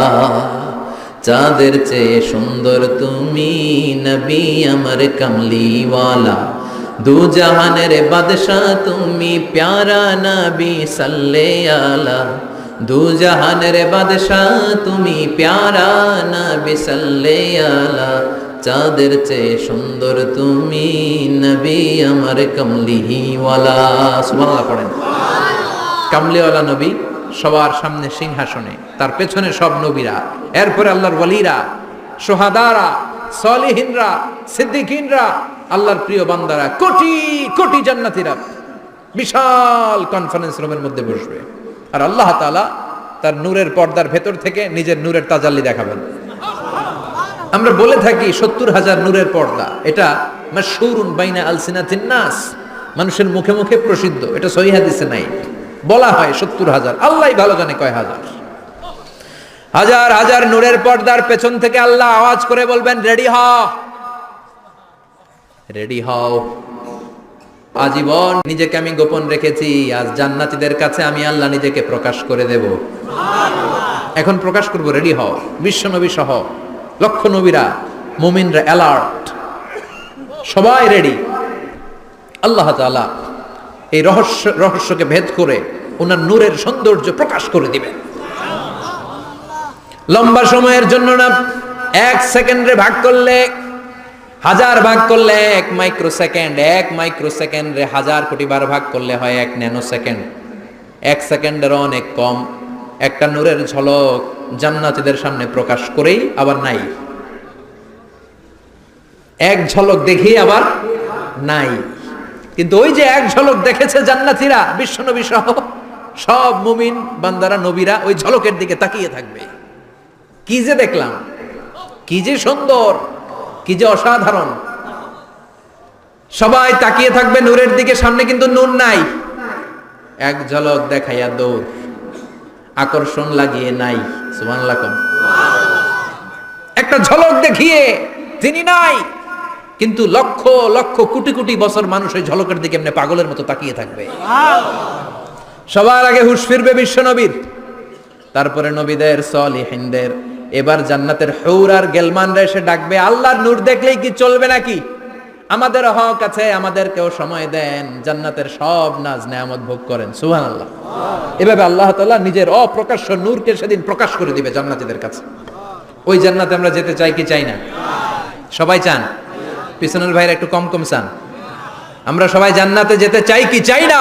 চাঁদের চেয়ে সুন্দর তুমি নবী আমার কামলিওয়ালা, দু জাহানের বাদশাহ তুমি প্যারা নবী সাল্লে আলা, দু জাহানের বাদশাহ তুমি প্যারা নবী সাল্লে আলা, চাঁদের চেয়ে সুন্দর তুমি নবী আমার কামলিওয়ালা। সুবহানাল্লাহ পড়েন। কামলিওয়ালা নবী সবার সামনে সিংহাসনে, তার পেছনে সব নবীরা, এরপরে আল্লাহর ওয়ালিরা, সোহাদারা, সলিহিনরা, সিদ্দিকিনরা, আল্লাহর প্রিয় বান্দারা, কোটি কোটি জান্নাতীরা বিশাল কনফারেন্স রুমের মধ্যে বসবে। আর আল্লাহ তাআলা তার নূরের পর্দার ভেতর থেকে নিজের নূরের তাজাল্লি দেখাবেন। আমরা বলে থাকি 70,000 নূরের পর্দা, এটা মাশহুরুন বাইনা আলসিনাতিন নাস, মানুষের মুখে মুখে প্রসিদ্ধ। এটা সহিহ হাদিসে নাই, বলা হয় 70,000, আল্লাহই ভালো জানে কয় হাজার। হাজার হাজার নূরের পর্দার পেছন থেকে আল্লাহ আওয়াজ করে বলবেন রেডি হও, রেডি হও। আজীবন নিজেকে আমি গোপন রেখেছি, আজ জান্নাতীদের কাছে আমি আল্লাহ নিজেকে প্রকাশ করে দেব। এখন প্রকাশ করব, রেডি হও। বিশ্বনবী সহ লক্ষ নবীরা, মুমিনরা অ্যালার্ট। সবাই রেডি। আল্লাহ তাআলা এই রহস্যকে ভেদ করে ওনার নূরের সৌন্দর্য প্রকাশ করে দিবেন। লম্বা সময়ের জন্য না, 1 সেকেন্ডে ভাগ করলে, 1000 ভাগ করলে 1 মাইক্রোসেকেন্ড, 1 মাইক্রোসেকেন্ডে 1000 কোটি বার ভাগ করলে হয় 1 ন্যানো সেকেন্ড। 1 সেকেন্ডের অনেক কম একটা নূরের ঝলক জান্নাতীদের সামনে প্রকাশ করেই আবার নাই। এক ঝলক দেখি আবার নাই। কিন্তু ওই যে এক ঝলক দেখেছে জান্নাতীরা, বিশ্বনবী সহ সব মুমিন বান্দারা, নবীরা ওই ঝলকের দিকে তাকিয়ে থাকবে। কি যে দেখলাম, কি যে সুন্দর, কি যে অসাধারণ। সবাই তাকিয়ে থাকবে নূরের দিকে, সামনে কিন্তু নূর নাই। এক ঝলক দেখাইয়া দৌড়, আকর্ষণ লাগিয়ে নাই। সুবহানাল্লাহ। একটা ঝলক দেখিয়ে তিনি নাই, কিন্তু লক্ষ লক্ষ কোটি কোটি বছর মানুষ ওই ঝলকের দিকে এমনি পাগলের মতো তাকিয়ে থাকবে। সবার আগে হুঁশ ফিরবে বিশ্বনবীর, তারপরে নবীদের, সলিহিনদের। এবার জান্নাতের হুর আর গেলমানরা এসে ডাকবে, আল্লাহর নূর দেখলেই কি চলবে নাকি? আমাদের হক আছে, আমাদেরকেও সময় দেন, জান্নাতের সব নাজ নেয়ামত ভোগ করেন। সুবহানাল্লাহ। এভাবে আল্লাহ তাআলা নিজের অপ্রকাশ্য নূরকে সেদিন প্রকাশ করে দিবে জান্নাতীদের কাছে। ওই জান্নাতে আমরা যেতে চাই কি চাই না? সবাই চান? পিছনের ভাইরা একটু কম কম চান। আমরা সবাই জান্নাতে যেতে চাই কি চাই না?